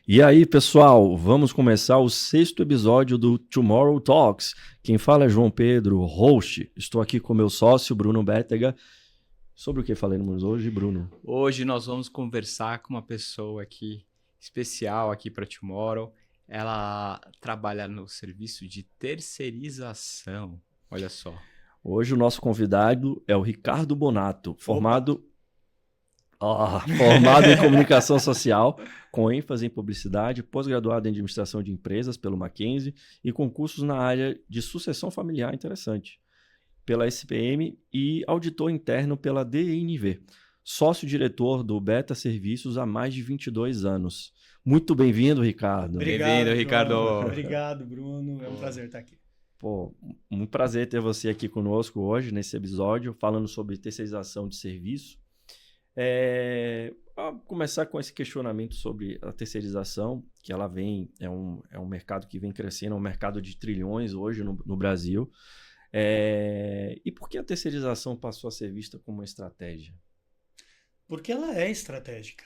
E aí, pessoal, vamos começar o 6º episódio do Tomorrow Talks. Quem fala é João Pedro, host. Estou aqui com meu sócio, Bruno Bétega. Sobre o que falaremos hoje, Bruno? Hoje nós vamos conversar com uma pessoa aqui especial aqui para Tomorrow. Ela trabalha no serviço de terceirização. Olha só. Hoje o nosso convidado é o Ricardo Bonato, formado em comunicação social, com ênfase em publicidade, pós-graduado em administração de empresas pelo Mackenzie e concursos na área de sucessão familiar, interessante, pela SPM e auditor interno pela DNV. Sócio-diretor do Beta Serviços há mais de 22 anos. Muito bem-vindo, Ricardo. Bem-vindo, Ricardo. Obrigado, Bruno. É um prazer estar aqui. Pô, um prazer ter você aqui conosco hoje, nesse episódio, falando sobre terceirização de serviço. Vou começar com esse questionamento sobre a terceirização, que ela vem, é um mercado que vem crescendo, é um mercado de trilhões hoje no Brasil. E por que a terceirização passou a ser vista como uma estratégia? Porque ela é estratégica,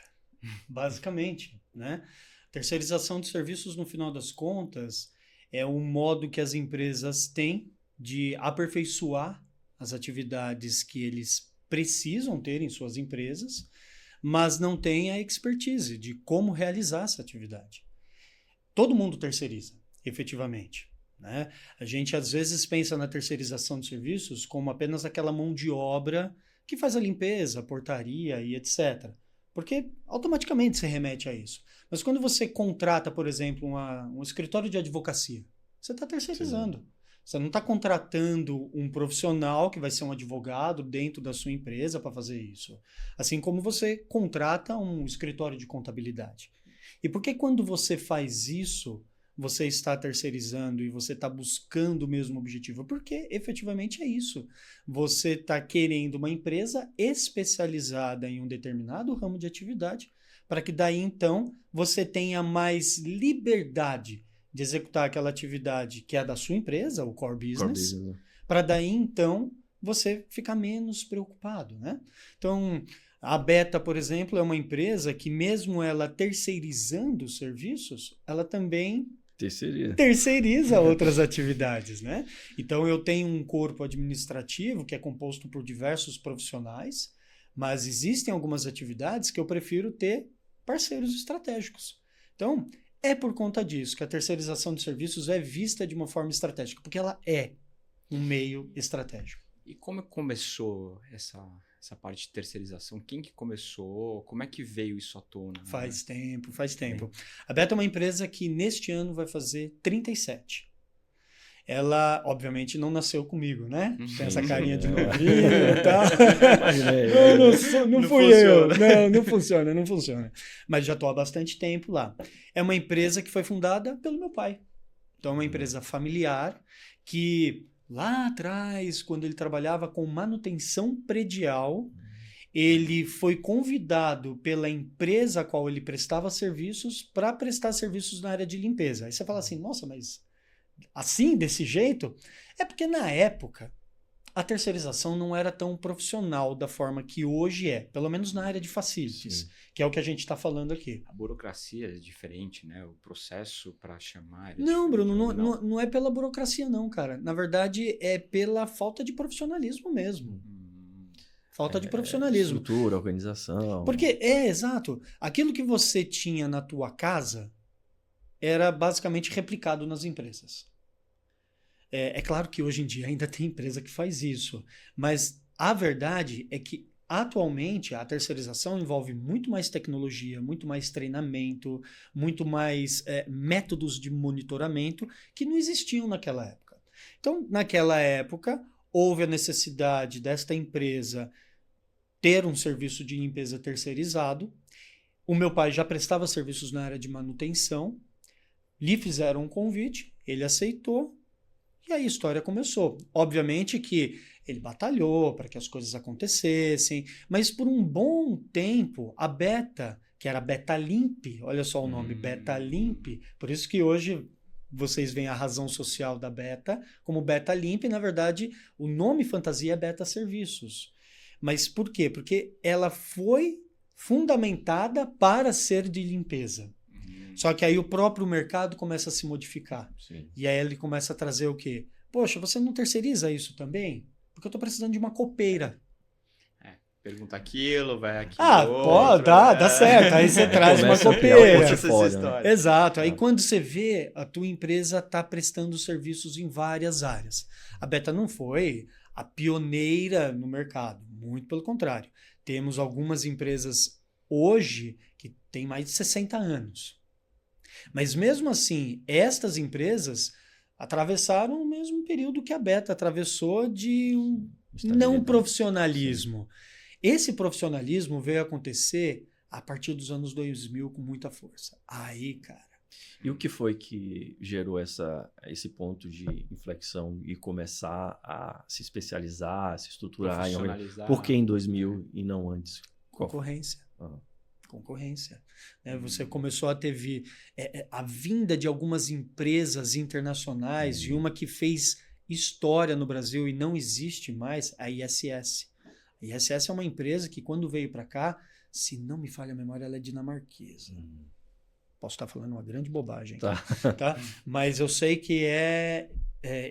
basicamente, né? Terceirização de serviços, no final das contas, é um modo que as empresas têm de aperfeiçoar as atividades que eles precisam ter em suas empresas, mas não têm a expertise de como realizar essa atividade. Todo mundo terceiriza, efetivamente, né? A gente às vezes pensa na terceirização de serviços como apenas aquela mão de obra que faz a limpeza, a portaria e etc. Porque automaticamente se remete a isso. Mas quando você contrata, por exemplo, um escritório de advocacia, você está terceirizando. Sim. Você não está contratando um profissional que vai ser um advogado dentro da sua empresa para fazer isso. Assim como você contrata um escritório de contabilidade. E por que quando você faz isso, você está terceirizando e você está buscando o mesmo objetivo? Porque efetivamente é isso. Você está querendo uma empresa especializada em um determinado ramo de atividade para que daí então você tenha mais liberdade de executar aquela atividade que é da sua empresa, o core business, para daí então você ficar menos preocupado, né? Então, a Beta, por exemplo, é uma empresa que mesmo ela terceirizando os serviços, ela também terceiriza outras atividades, né? Então, eu tenho um corpo administrativo que é composto por diversos profissionais, mas existem algumas atividades que eu prefiro ter parceiros estratégicos. Então, é por conta disso que a terceirização de serviços é vista de uma forma estratégica, porque ela é um meio estratégico. E como começou essa parte de terceirização? Quem que começou? Como é que veio isso à tona? Faz tempo. A Beta é uma empresa que neste ano vai fazer 37. Ela, obviamente, não nasceu comigo, né? Tem essa carinha de novinho e tal. Não fui eu. Não funciona. Mas já estou há bastante tempo lá. É uma empresa que foi fundada pelo meu pai. Então, é uma empresa familiar que, lá atrás, quando ele trabalhava com manutenção predial, ele foi convidado pela empresa a qual ele prestava serviços para prestar serviços na área de limpeza. Aí você fala assim, nossa, mas assim, desse jeito? É porque na época a terceirização não era tão profissional da forma que hoje é, pelo menos na área de facilities, sim, que é o que a gente está falando aqui. A burocracia é diferente, né? O processo para chamar... Não, Bruno, não é pela burocracia não, cara. Na verdade, é pela falta de profissionalismo mesmo. Falta de profissionalismo. Estrutura, organização. Porque, exato. Aquilo que você tinha na tua casa era basicamente replicado nas empresas. É claro que hoje em dia ainda tem empresa que faz isso, mas a verdade é que atualmente a terceirização envolve muito mais tecnologia, muito mais treinamento, muito mais métodos de monitoramento que não existiam naquela época. Então, naquela época, houve a necessidade desta empresa ter um serviço de limpeza terceirizado. O meu pai já prestava serviços na área de manutenção, lhe fizeram um convite, ele aceitou e aí a história começou. Obviamente que ele batalhou para que as coisas acontecessem, mas por um bom tempo a Beta, que era Beta Limp, olha só o nome, Beta Limp, por isso que hoje vocês veem a razão social da Beta como Beta Limp, na verdade o nome fantasia é Beta Serviços. Mas por quê? Porque ela foi fundamentada para ser de limpeza. Só que aí o próprio mercado começa a se modificar. Sim. E aí ele começa a trazer o quê? Poxa, você não terceiriza isso também? Porque eu estou precisando de uma copeira. Pergunta aquilo, vai aqui. Pô, dá certo. Aí você traz uma Começa a criar um copeira. portfólio, né? Exato. Aí quando você vê, a tua empresa está prestando serviços em várias áreas. A Beta não foi a pioneira no mercado. Muito pelo contrário. Temos algumas empresas hoje que têm mais de 60 anos. Mas mesmo assim, estas empresas atravessaram o mesmo período que a Beta atravessou de um não profissionalismo. Esse profissionalismo veio acontecer a partir dos anos 2000 com muita força. Aí, cara. E o que foi que gerou esse ponto de inflexão e começar a se especializar, se estruturar? Por que em 2000 e não antes? Concorrência. Concorrência. Né? Você começou a ter a vinda de algumas empresas internacionais e uma que fez história no Brasil e não existe mais, a ISS. A ISS é uma empresa que quando veio para cá, se não me falha a memória, ela é dinamarquesa. Posso estar falando uma grande bobagem. Tá? Mas eu sei que é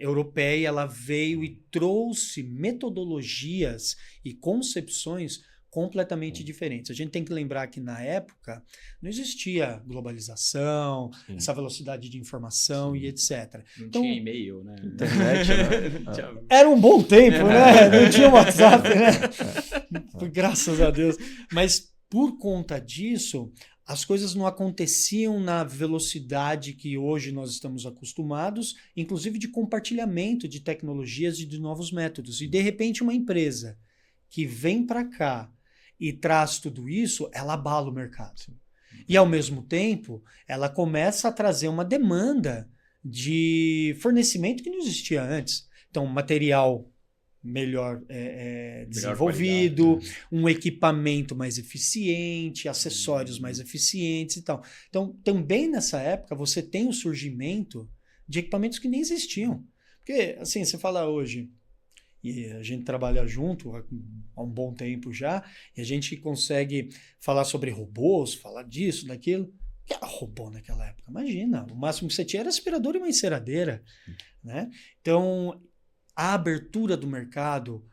europeia, ela veio e trouxe metodologias e concepções completamente diferentes. A gente tem que lembrar que na época não existia globalização, essa velocidade de informação e etc. Não tinha e-mail, né? Internet, né? Era um bom tempo, né? Não tinha WhatsApp, né? Graças a Deus. Mas por conta disso, as coisas não aconteciam na velocidade que hoje nós estamos acostumados, inclusive de compartilhamento de tecnologias e de novos métodos. E de repente uma empresa que vem para cá e traz tudo isso, ela abala o mercado. E, ao mesmo tempo, ela começa a trazer uma demanda de fornecimento que não existia antes. Então, material melhor desenvolvido, um equipamento mais eficiente, acessórios mais eficientes e tal. Então, também nessa época, você tem o surgimento de equipamentos que nem existiam. Porque, assim, você fala hoje... E a gente trabalha junto há um bom tempo já, e a gente consegue falar sobre robôs, falar disso, daquilo. O que era robô naquela época? Imagina, o máximo que você tinha era aspirador e uma enceradeira. Né? Então, a abertura do mercado,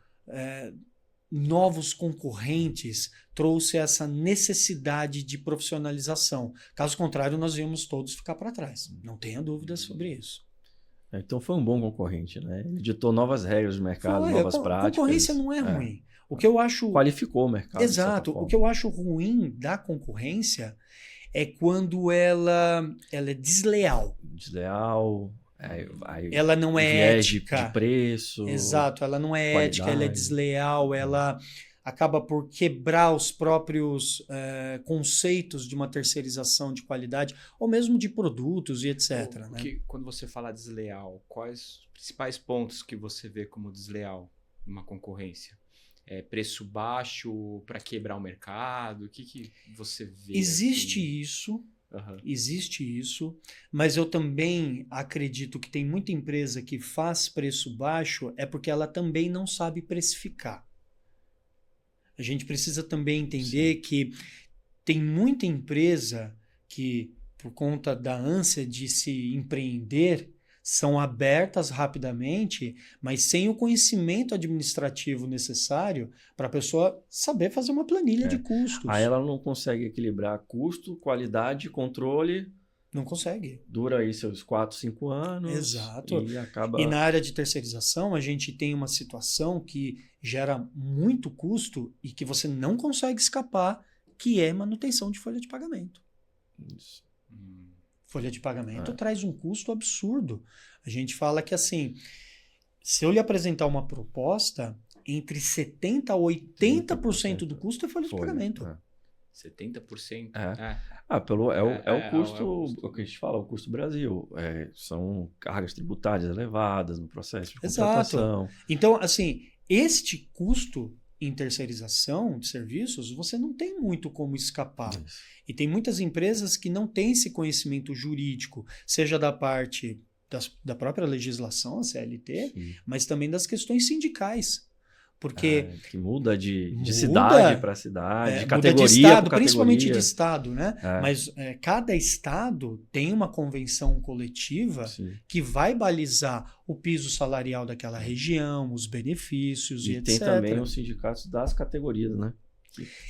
novos concorrentes, trouxe essa necessidade de profissionalização. Caso contrário, nós íamos todos ficar para trás. Não tenha dúvida sobre isso. Então foi um bom concorrente, né? Ele ditou novas regras do mercado, novas práticas. Concorrência não é ruim. O que eu acho... Qualificou o mercado. Exato. O que eu acho ruim da concorrência é quando ela é desleal. Desleal. Ela não é ética. De preço. Exato. Ela não é ética, ela é desleal, ela acaba por quebrar os próprios conceitos de uma terceirização de qualidade, ou mesmo de produtos e etc. Né? Quando você fala desleal, quais os principais pontos que você vê como desleal numa concorrência? Preço baixo para quebrar o mercado? O que você vê? Existe isso. Existe isso, mas eu também acredito que tem muita empresa que faz preço baixo é porque ela também não sabe precificar. A gente precisa também entender que tem muita empresa que, por conta da ânsia de se empreender, são abertas rapidamente, mas sem o conhecimento administrativo necessário para a pessoa saber fazer uma planilha de custos. Aí ela não consegue equilibrar custo, qualidade, controle. Não consegue. Dura aí seus 4, 5 anos. Exato. E acaba... E na área de terceirização, a gente tem uma situação que gera muito custo e que você não consegue escapar, que é manutenção de folha de pagamento. Isso. Folha de pagamento traz um custo absurdo. A gente fala que, assim, se eu lhe apresentar uma proposta, entre 70% a 80% do custo é folha de pagamento. 70%? O custo, o que a gente fala, o custo Brasil. São cargas tributárias elevadas no processo de contratação. Exato. Então, assim, este custo em terceirização de serviços, você não tem muito como escapar. Isso. E tem muitas empresas que não têm esse conhecimento jurídico, seja da parte da própria legislação, a CLT, mas também das questões sindicais. Porque Que muda de muda, cidade para cidade, de muda categoria de estado, para principalmente categoria. de estado, né? É. Mas cada estado tem uma convenção coletiva Sim. que vai balizar o piso salarial daquela região, os benefícios e E tem etc. também os sindicatos das categorias, né?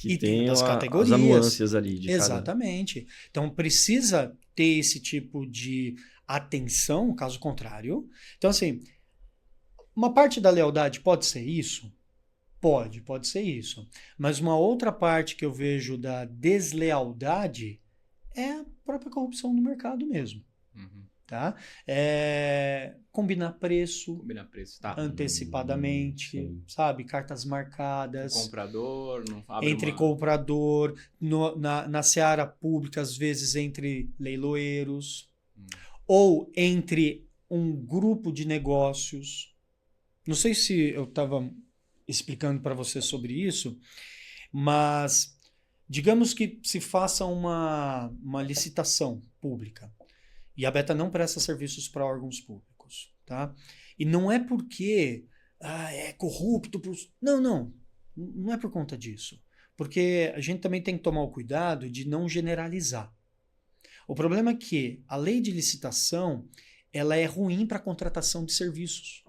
Que E tem tem das as categorias. nuances ali de Exatamente. Então precisa ter esse tipo de atenção, caso contrário. Então, assim, uma parte da lealdade pode ser isso? Pode ser isso. Mas uma outra parte que eu vejo da deslealdade é a própria corrupção no mercado mesmo. Uhum. Tá? Combinar preço Combinar preço, tá? antecipadamente, Sim. sabe? Cartas O marcadas. comprador não abre Entre comprador, na seara pública, às vezes entre leiloeiros, ou entre um grupo de negócios. Não sei se eu estava explicando para você sobre isso, mas digamos que se faça uma licitação pública e a Beta não presta serviços para órgãos públicos, tá? E não é porque é corrupto. Não é por conta disso. Porque a gente também tem que tomar o cuidado de não generalizar. O problema é que a lei de licitação ela é ruim para a contratação de serviços.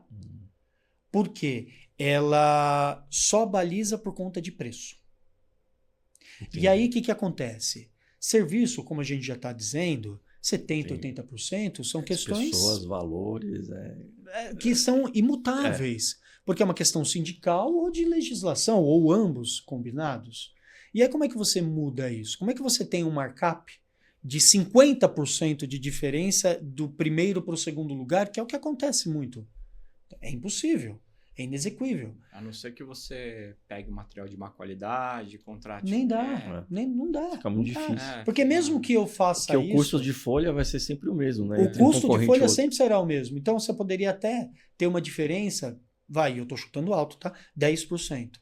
Por quê? Ela só baliza por conta de preço. Entendi. E aí o que acontece? Serviço, como a gente já está dizendo, 70%, 80% são questões pessoas, valores, que são imutáveis. Porque é uma questão sindical ou de legislação, ou ambos combinados. E aí como é que você muda isso? Como é que você tem um markup de 50% de diferença do primeiro para o segundo lugar, que é o que acontece muito? É impossível, é inexequível. A não ser que você pegue material de má qualidade, contrate... Nem dá, não dá. Fica muito não dá. difícil. Porque mesmo que eu faça Porque isso... o custo de folha vai ser sempre o mesmo, né? O Entre um custo de concorrente e folha outro. sempre será o mesmo. Então você poderia até ter uma diferença, eu estou chutando alto, tá? 10%.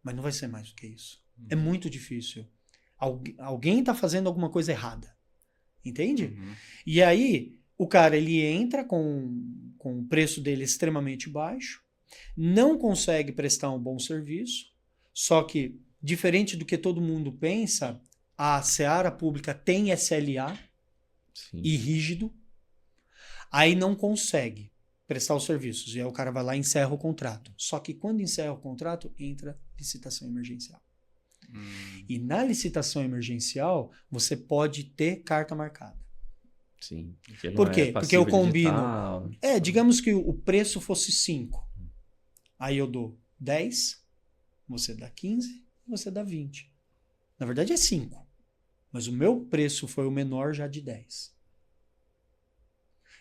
Mas não vai ser mais do que isso. É muito difícil. Alguém está fazendo alguma coisa errada. Entende? E aí, o cara ele entra com o preço dele extremamente baixo, não consegue prestar um bom serviço, só que, diferente do que todo mundo pensa, a seara pública tem SLA e rígido, aí não consegue prestar os serviços. E aí o cara vai lá e encerra o contrato. Só que quando encerra o contrato, entra licitação emergencial. E na licitação emergencial, você pode ter carta marcada. Sim. Por quê? Porque eu combino. Digital. Digamos que o preço fosse 5. Aí eu dou 10, você dá 15, você dá 20. Na verdade é 5. Mas o meu preço foi o menor já de 10.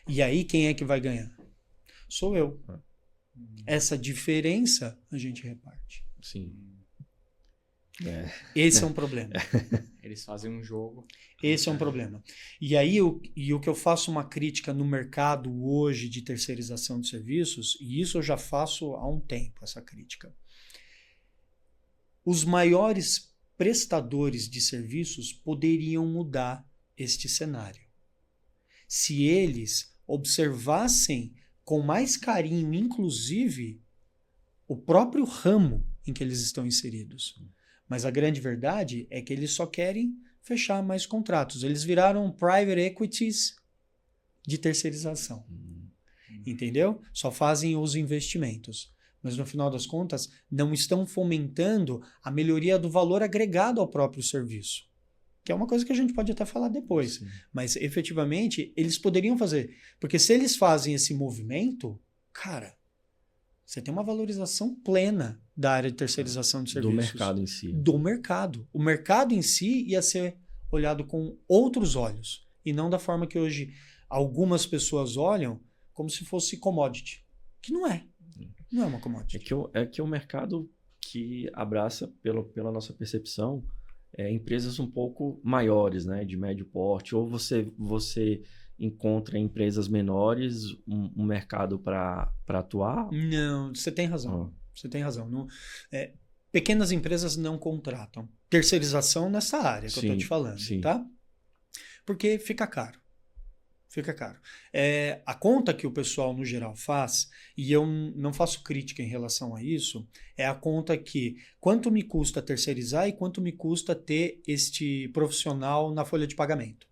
E aí quem é que vai ganhar? Sou eu. Essa diferença a gente reparte. Sim. Esse é um problema. Eles fazem um jogo. Esse é um problema. E aí, o que eu faço uma crítica no mercado hoje de terceirização de serviços, e isso eu já faço há um tempo, essa crítica. Os maiores prestadores de serviços poderiam mudar este cenário. Se eles observassem com mais carinho, inclusive, o próprio ramo em que eles estão inseridos. Mas a grande verdade é que eles só querem fechar mais contratos. Eles viraram private equities de terceirização. Entendeu? Só fazem os investimentos. Mas no final das contas, não estão fomentando a melhoria do valor agregado ao próprio serviço. Que é uma coisa que a gente pode até falar depois. Sim. Mas efetivamente, eles poderiam fazer. Porque se eles fazem esse movimento, cara, você tem uma valorização plena da área de terceirização de serviços. Do mercado em si. Do mercado. O mercado em si ia ser olhado com outros olhos. E não da forma que hoje algumas pessoas olham como se fosse commodity. Que não é. Não é uma commodity. É que o mercado que abraça, pela nossa percepção, empresas um pouco maiores, né, de médio porte. Ou você encontra em empresas menores um mercado para atuar? Não, você tem razão. Você tem razão. Não, pequenas empresas não contratam terceirização nessa área que eu estou te falando, tá? Porque fica caro. Fica caro. A conta que o pessoal, no geral, faz, e eu não faço crítica em relação a isso, é a conta que quanto me custa terceirizar e quanto me custa ter este profissional na folha de pagamento.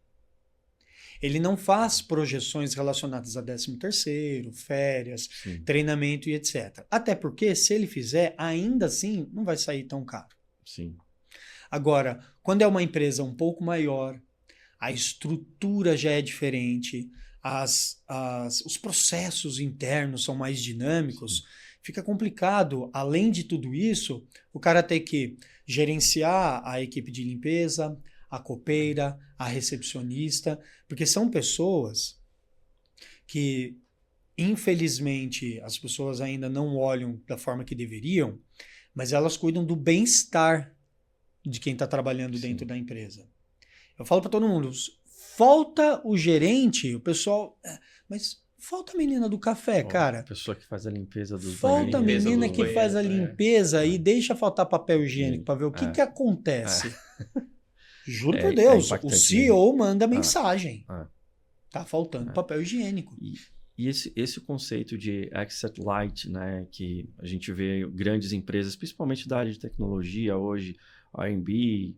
Ele não faz projeções relacionadas a 13º, férias, Sim. treinamento e etc. Até porque, se ele fizer, ainda assim, não vai sair tão caro. Sim. Agora, quando é uma empresa um pouco maior, a estrutura já é diferente, os processos internos são mais dinâmicos, fica complicado. Além de tudo isso, o cara tem que gerenciar a equipe de limpeza, a copeira, a recepcionista, porque são pessoas que, infelizmente, as pessoas ainda não olham da forma que deveriam, mas elas cuidam do bem-estar de quem está trabalhando dentro da empresa. Eu falo para todo mundo, falta o gerente, o pessoal, mas falta a menina do café, cara. A pessoa que faz a limpeza dos Falta a banheiros. menina que faz a limpeza e deixa faltar papel higiênico para ver o que acontece. Juro por Deus, o CEO manda mensagem. Tá faltando papel higiênico. E esse conceito de asset light, né, que a gente vê grandes empresas, principalmente da área de tecnologia hoje, a Airbnb,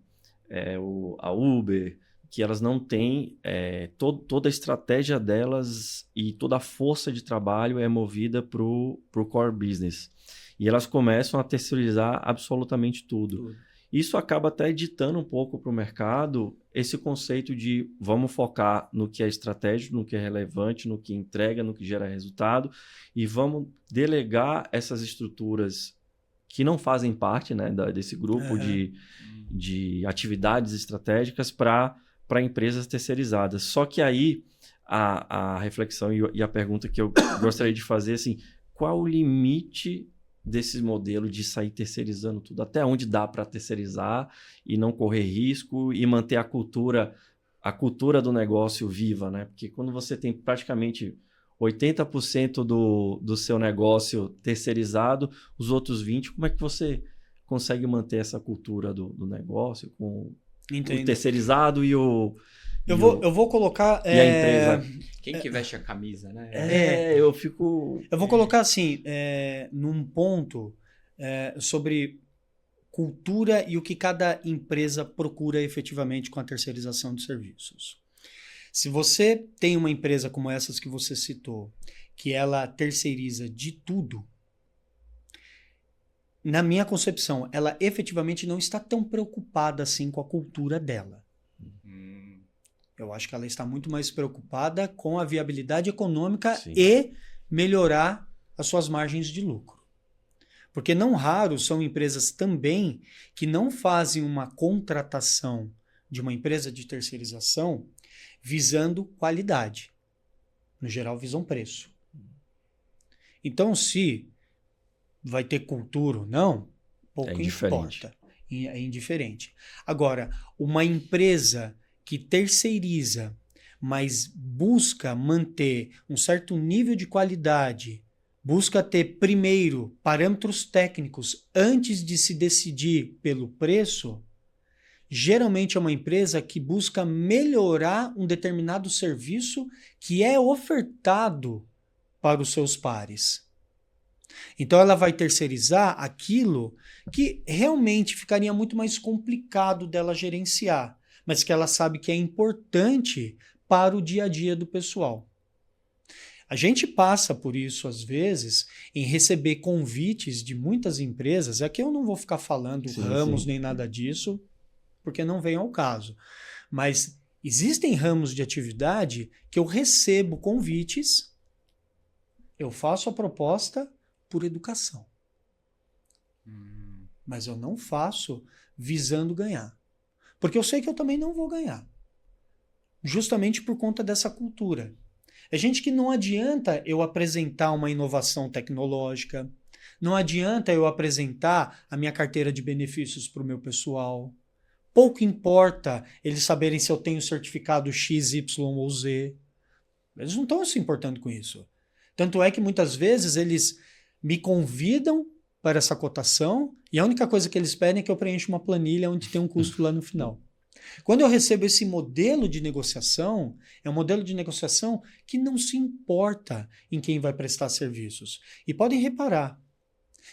a Uber, que elas não têm toda a estratégia delas e toda a força de trabalho é movida para o core business. E elas começam a terceirizar absolutamente tudo. Isso acaba até ditando um pouco para o mercado esse conceito de vamos focar no que é estratégico, no que é relevante, no que entrega, no que gera resultado e vamos delegar essas estruturas que não fazem parte, né, desse grupo de atividades estratégicas para empresas terceirizadas. Só que aí a reflexão e a pergunta que eu gostaria de fazer assim, qual o limite desses modelos de sair terceirizando tudo? Até onde dá para terceirizar e não correr risco e manter a cultura do negócio viva, né? Porque quando você tem praticamente 80% do seu negócio terceirizado, os outros 20%, como é que você consegue manter essa cultura do negócio com o terceirizado e o... Eu vou colocar... E a empresa... Quem que veste a camisa, né? Eu fico... Eu vou colocar assim, num ponto sobre cultura e o que cada empresa procura efetivamente com a terceirização de serviços. Se você tem uma empresa como essas que você citou, que ela terceiriza de tudo, na minha concepção, ela efetivamente não está tão preocupada assim com a cultura dela. Eu acho que ela está muito mais preocupada com a viabilidade econômica e melhorar as suas margens de lucro. Porque não raro são empresas também que não fazem uma contratação de uma empresa de terceirização visando qualidade. No geral, visam preço. Então, se vai ter cultura ou não, pouco importa. É indiferente. Agora, uma empresa que terceiriza, mas busca manter um certo nível de qualidade, busca ter primeiro parâmetros técnicos antes de se decidir pelo preço, geralmente é uma empresa que busca melhorar um determinado serviço que é ofertado para os seus pares. Então ela vai terceirizar aquilo que realmente ficaria muito mais complicado dela gerenciar, mas que ela sabe que é importante para o dia a dia do pessoal. A gente passa por isso, às vezes, em receber convites de muitas empresas. Aqui eu não vou ficar falando ramos nem nada disso, porque não vem ao caso. Mas existem ramos de atividade que eu recebo convites, eu faço a proposta por educação. Mas eu não faço visando ganhar. Porque eu sei que eu também não vou ganhar. Justamente por conta dessa cultura. É gente que não adianta eu apresentar uma inovação tecnológica, não adianta eu apresentar a minha carteira de benefícios para o meu pessoal. Pouco importa eles saberem se eu tenho certificado X, Y ou Z. Eles não estão se importando com isso. Tanto é que muitas vezes eles me convidam para essa cotação e a única coisa que eles pedem é que eu preencha uma planilha onde tem um custo lá no final. Quando eu recebo esse modelo de negociação, é um modelo de negociação que não se importa em quem vai prestar serviços. E podem reparar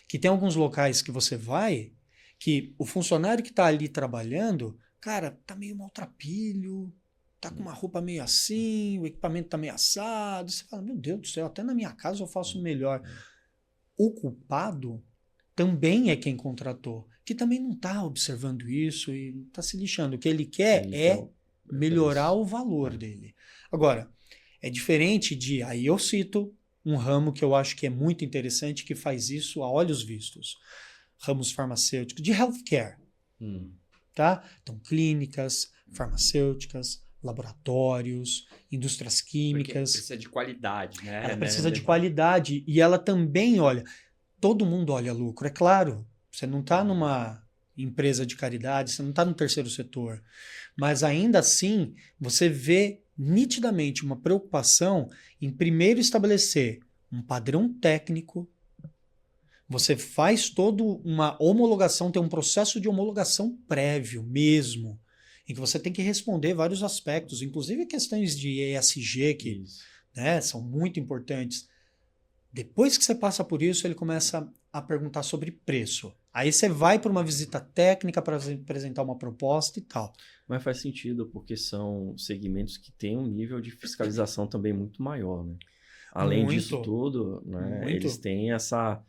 que tem alguns locais que você vai que o funcionário que está ali trabalhando, cara, tá meio maltrapilho, tá com uma roupa meio assim, o equipamento tá meio assado. Você fala, meu Deus do céu, até na minha casa eu faço melhor. O culpado também é quem contratou, que também não está observando isso e está se lixando. O que ele quer é melhorar o valor dele. Agora, é diferente de... Aí eu cito um ramo que eu acho que é muito interessante, que faz isso a olhos vistos. Ramos farmacêuticos, de healthcare. Tá? Então, clínicas, farmacêuticas, laboratórios, indústrias químicas. Porque precisa de qualidade, né? Ela precisa de qualidade. E ela também olha... Todo mundo olha lucro, é claro. Você não está numa empresa de caridade, você não está no terceiro setor. Mas ainda assim, você vê nitidamente uma preocupação em primeiro estabelecer um padrão técnico. Você faz toda uma homologação, tem um processo de homologação prévio mesmo, em que você tem que responder vários aspectos, inclusive questões de ESG, que né, são muito importantes. Depois que você passa por isso, ele começa a perguntar sobre preço. Aí você vai para uma visita técnica para apresentar uma proposta e tal. Mas faz sentido, porque são segmentos que têm um nível de fiscalização também muito maior, né? Além disso tudo, né, eles têm essa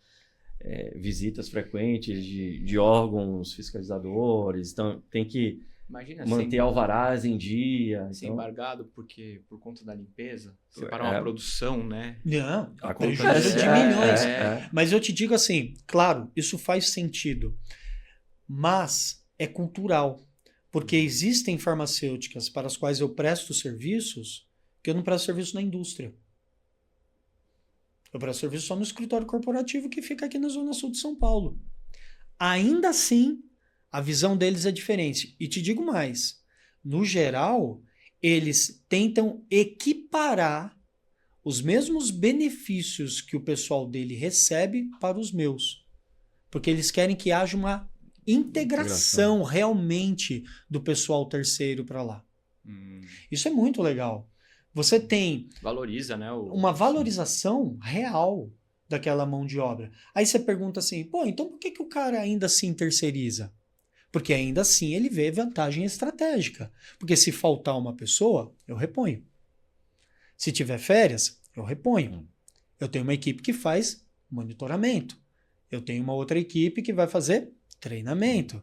visitas frequentes de órgãos fiscalizadores, então tem que manter alvarás em dia. Ser então... embargado porque por conta da limpeza, separar uma produção, né? Não, prejuízo de milhões. Mas eu te digo assim, claro, isso faz sentido, mas é cultural, porque existem farmacêuticas para as quais eu presto serviços que eu não presto serviço na indústria. Eu presto serviço só no escritório corporativo que fica aqui na Zona Sul de São Paulo. Ainda assim, a visão deles é diferente. E te digo mais, no geral, eles tentam equiparar os mesmos benefícios que o pessoal dele recebe para os meus. Porque eles querem que haja uma integração realmente do pessoal terceiro para lá. Isso é muito legal. Você tem... Valoriza, né? Uma valorização real daquela mão de obra. Aí você pergunta assim, pô, então por que o cara ainda assim terceiriza? Porque ainda assim ele vê vantagem estratégica. Porque se faltar uma pessoa, eu reponho. Se tiver férias, eu reponho. Eu tenho uma equipe que faz monitoramento. Eu tenho uma outra equipe que vai fazer treinamento.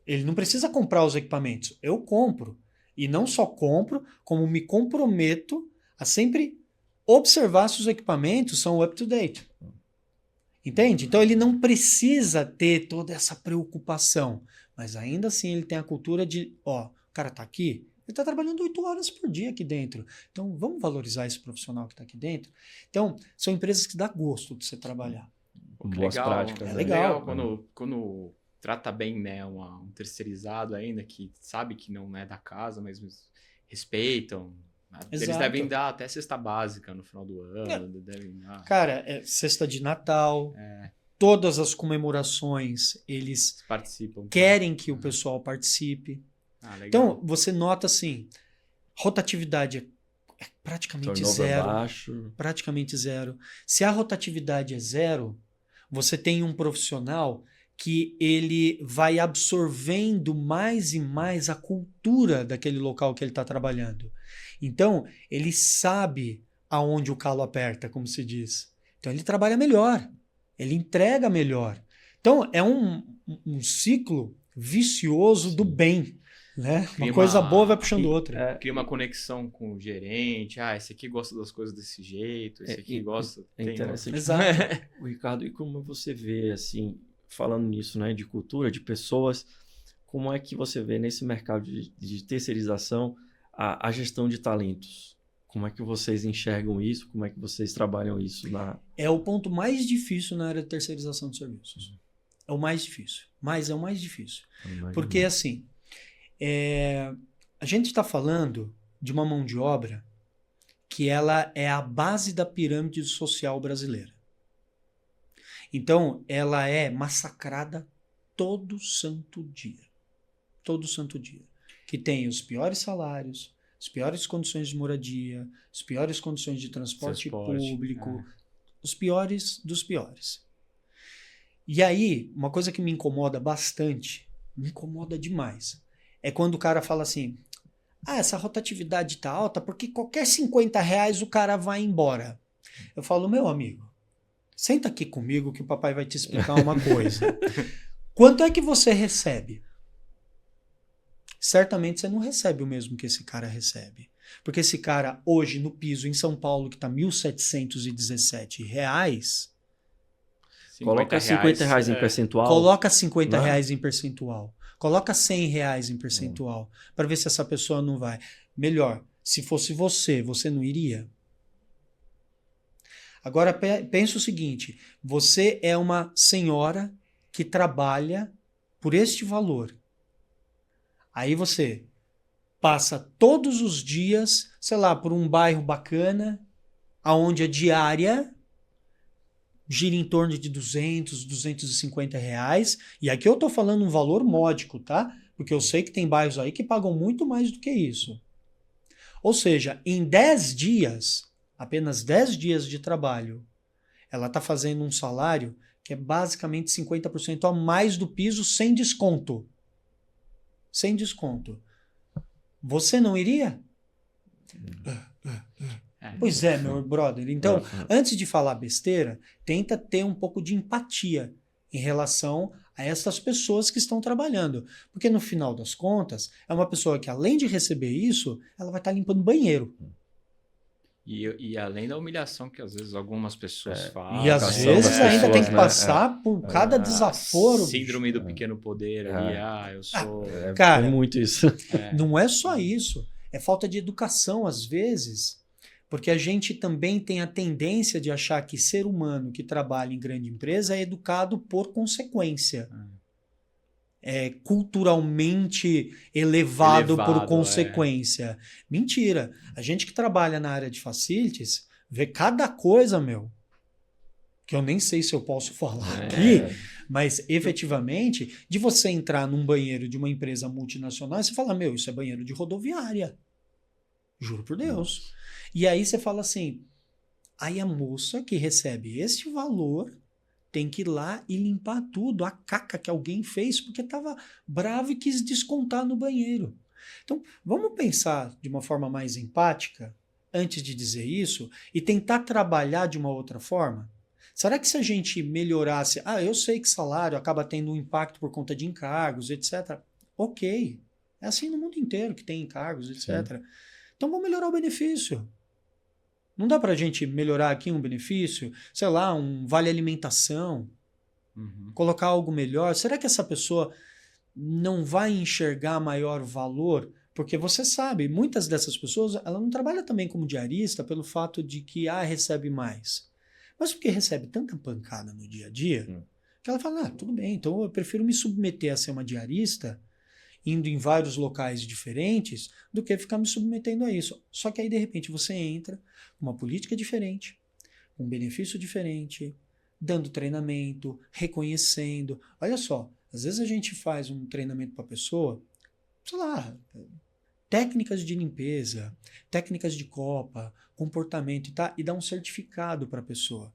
Ele não precisa comprar os equipamentos. Eu compro. E não só compro, como me comprometo a sempre observar se os equipamentos são up-to-date. Entende? Então ele não precisa ter toda essa preocupação. Mas ainda assim ele tem a cultura de, ó, o cara tá aqui, ele tá trabalhando 8 horas por dia aqui dentro. Então vamos valorizar esse profissional que tá aqui dentro. Então são empresas que dá gosto de você trabalhar. Boas práticas. É legal. Quando trata bem, né, um terceirizado ainda, que sabe que não é da casa, mas respeitam. Eles devem dar até cesta básica no final do ano. Devem dar. Cara, cesta de Natal. Todas as comemorações, eles participam. Querem que o pessoal participe. Então, você nota assim, rotatividade é praticamente zero. Baixo. Praticamente zero. Se a rotatividade é zero, você tem um profissional que ele vai absorvendo mais e mais a cultura daquele local que ele está trabalhando. Então, ele sabe aonde o calo aperta, como se diz. Então, ele trabalha melhor. Ele entrega melhor. Então, é um ciclo vicioso do bem. Né? Uma coisa boa vai puxando outra. Cria uma conexão com o gerente. Esse aqui gosta das coisas desse jeito, esse aqui gosta... É interessante. Exato. O Ricardo, e como você vê, assim, falando nisso, né, de cultura, de pessoas, como é que você vê nesse mercado de terceirização a gestão de talentos? Como é que vocês enxergam isso? Como é que vocês trabalham isso? É o ponto mais difícil na área de terceirização de serviços. É o mais difícil. Mas é o mais difícil. Porque, assim, a gente está falando de uma mão de obra que ela é a base da pirâmide social brasileira. Então, ela é massacrada todo santo dia. Todo santo dia. que tem os piores salários, as piores condições de moradia, as piores condições de transporte público, os piores dos piores. E aí, uma coisa que me incomoda bastante, me incomoda demais, é quando o cara fala assim, essa rotatividade tá alta porque qualquer R$50 o cara vai embora. Eu falo, meu amigo, senta aqui comigo que o papai vai te explicar uma coisa. Quanto é que você recebe? Certamente você não recebe o mesmo que esse cara recebe. Porque esse cara, hoje, no piso, em São Paulo, que está R$1.717, coloca R$50 em percentual. Coloca R$50 em percentual. Coloca R$100 em percentual. Para ver se essa pessoa não vai. Melhor, se fosse você, você não iria? Agora, pensa o seguinte. Você é uma senhora que trabalha por este valor. Aí você passa todos os dias, sei lá, por um bairro bacana, aonde a diária gira em torno de R$200, R$250. E aqui eu tô falando um valor módico, tá? Porque eu sei que tem bairros aí que pagam muito mais do que isso. Ou seja, em 10 dias, apenas 10 dias de trabalho, ela tá fazendo um salário que é basicamente 50% a mais do piso sem desconto. Sem desconto. Você não iria? Pois é, meu brother. Então, antes de falar besteira, tenta ter um pouco de empatia em relação a essas pessoas que estão trabalhando. Porque no final das contas, é uma pessoa que, além de receber isso, ela vai estar limpando banheiro. E além da humilhação que às vezes algumas pessoas fazem. E às vezes ainda tem que passar por cada desaforo. Síndrome do pequeno poder ali. Eu sou. Cara, tem muito isso. Não é só isso. É falta de educação, às vezes. Porque a gente também tem a tendência de achar que ser humano que trabalha em grande empresa é educado por consequência. É culturalmente elevado por consequência. Mentira. A gente que trabalha na área de facilities vê cada coisa, meu, que eu nem sei se eu posso falar aqui, mas efetivamente, de você entrar num banheiro de uma empresa multinacional e você fala, meu, isso é banheiro de rodoviária. Juro por Deus. E aí você fala assim, aí a moça que recebe este valor tem que ir lá e limpar tudo, a caca que alguém fez porque estava bravo e quis descontar no banheiro. Então, vamos pensar de uma forma mais empática antes de dizer isso e tentar trabalhar de uma outra forma? Será que se a gente melhorasse, eu sei que salário acaba tendo um impacto por conta de encargos, etc. Ok, é assim no mundo inteiro que tem encargos, etc. Sim. Então vamos melhorar o benefício. Não dá para a gente melhorar aqui um benefício? Sei lá, um vale alimentação, colocar algo melhor. Será que essa pessoa não vai enxergar maior valor? Porque você sabe, muitas dessas pessoas, ela não trabalha também como diarista pelo fato de que recebe mais. Mas porque recebe tanta pancada no dia a dia, que ela fala, tudo bem, então eu prefiro me submeter a ser uma diarista, indo em vários locais diferentes, do que ficar me submetendo a isso. Só que aí, de repente, você entra com uma política diferente, com um benefício diferente, dando treinamento, reconhecendo. Olha só, às vezes a gente faz um treinamento para a pessoa, sei lá, técnicas de limpeza, técnicas de copa, comportamento e dá um certificado para a pessoa.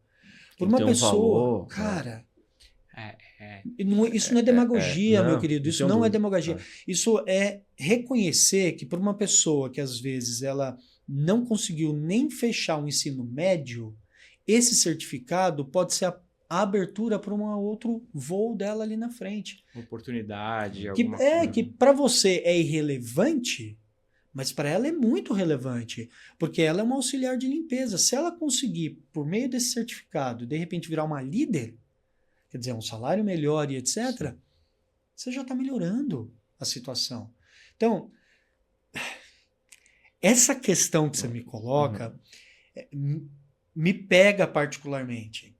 Por uma pessoa, valor, cara... Isso não é demagogia, meu querido. Isso não é demagogia. Isso é reconhecer que por uma pessoa que às vezes ela não conseguiu nem fechar um ensino médio, esse certificado pode ser a abertura para um outro voo dela ali na frente. Oportunidade. Que para você é irrelevante, mas para ela é muito relevante, porque ela é uma auxiliar de limpeza. Se ela conseguir, por meio desse certificado, de repente virar uma líder, quer dizer, um salário melhor e etc., sim, você já está melhorando a situação. Então, essa questão que você me coloca me pega particularmente,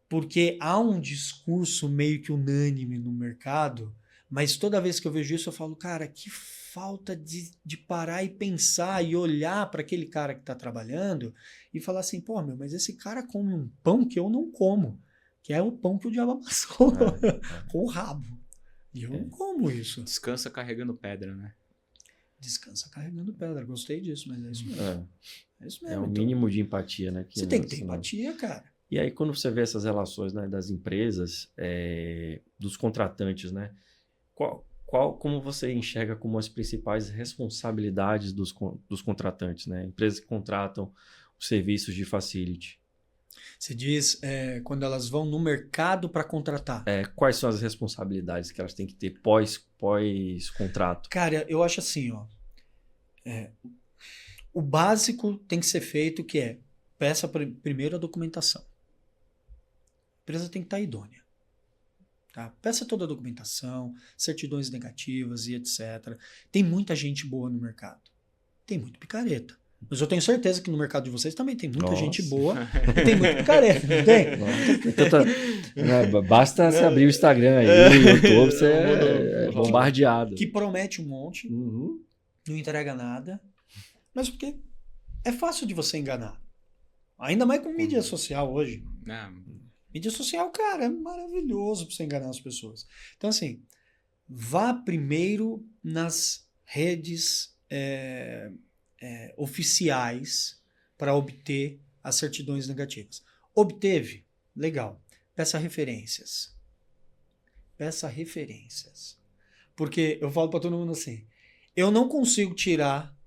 porque há um discurso meio que unânime no mercado, mas toda vez que eu vejo isso eu falo, cara, que falta de parar e pensar e olhar para aquele cara que está trabalhando e falar assim, mas esse cara come um pão que eu não como. Que é o pão que o diabo amassou com o rabo. E eu não como isso. Descansa carregando pedra, né? descansa carregando pedra. Gostei disso, mas é isso mesmo. É isso mesmo. É o então. mínimo de empatia, né? Você tem que ter empatia, cara. E aí, quando você vê essas relações, né, das empresas, dos contratantes, né? Como você enxerga como as principais responsabilidades dos contratantes, né? Empresas que contratam os serviços de facility. Você diz quando elas vão no mercado para contratar. Quais são as responsabilidades que elas têm que ter pós-contrato? Cara, eu acho assim, ó. O básico tem que ser feito, que é peça primeiro a documentação. A empresa tem que estar idônea. Tá? Peça toda a documentação, certidões negativas e etc. Tem muita gente boa no mercado. Tem muito picareta. Mas eu tenho certeza que no mercado de vocês também tem muita gente boa e tem muito picareta, não tem? Basta você abrir o Instagram aí, o YouTube, você é bombardeado. Que promete um monte, não entrega nada, mas porque é fácil de você enganar. Ainda mais com mídia social hoje. Mídia social, cara, é maravilhoso para você enganar as pessoas. Então, assim, vá primeiro nas redes oficiais para obter as certidões negativas. Obteve? Legal. Peça referências. Porque eu falo para todo mundo assim, eu não consigo tirar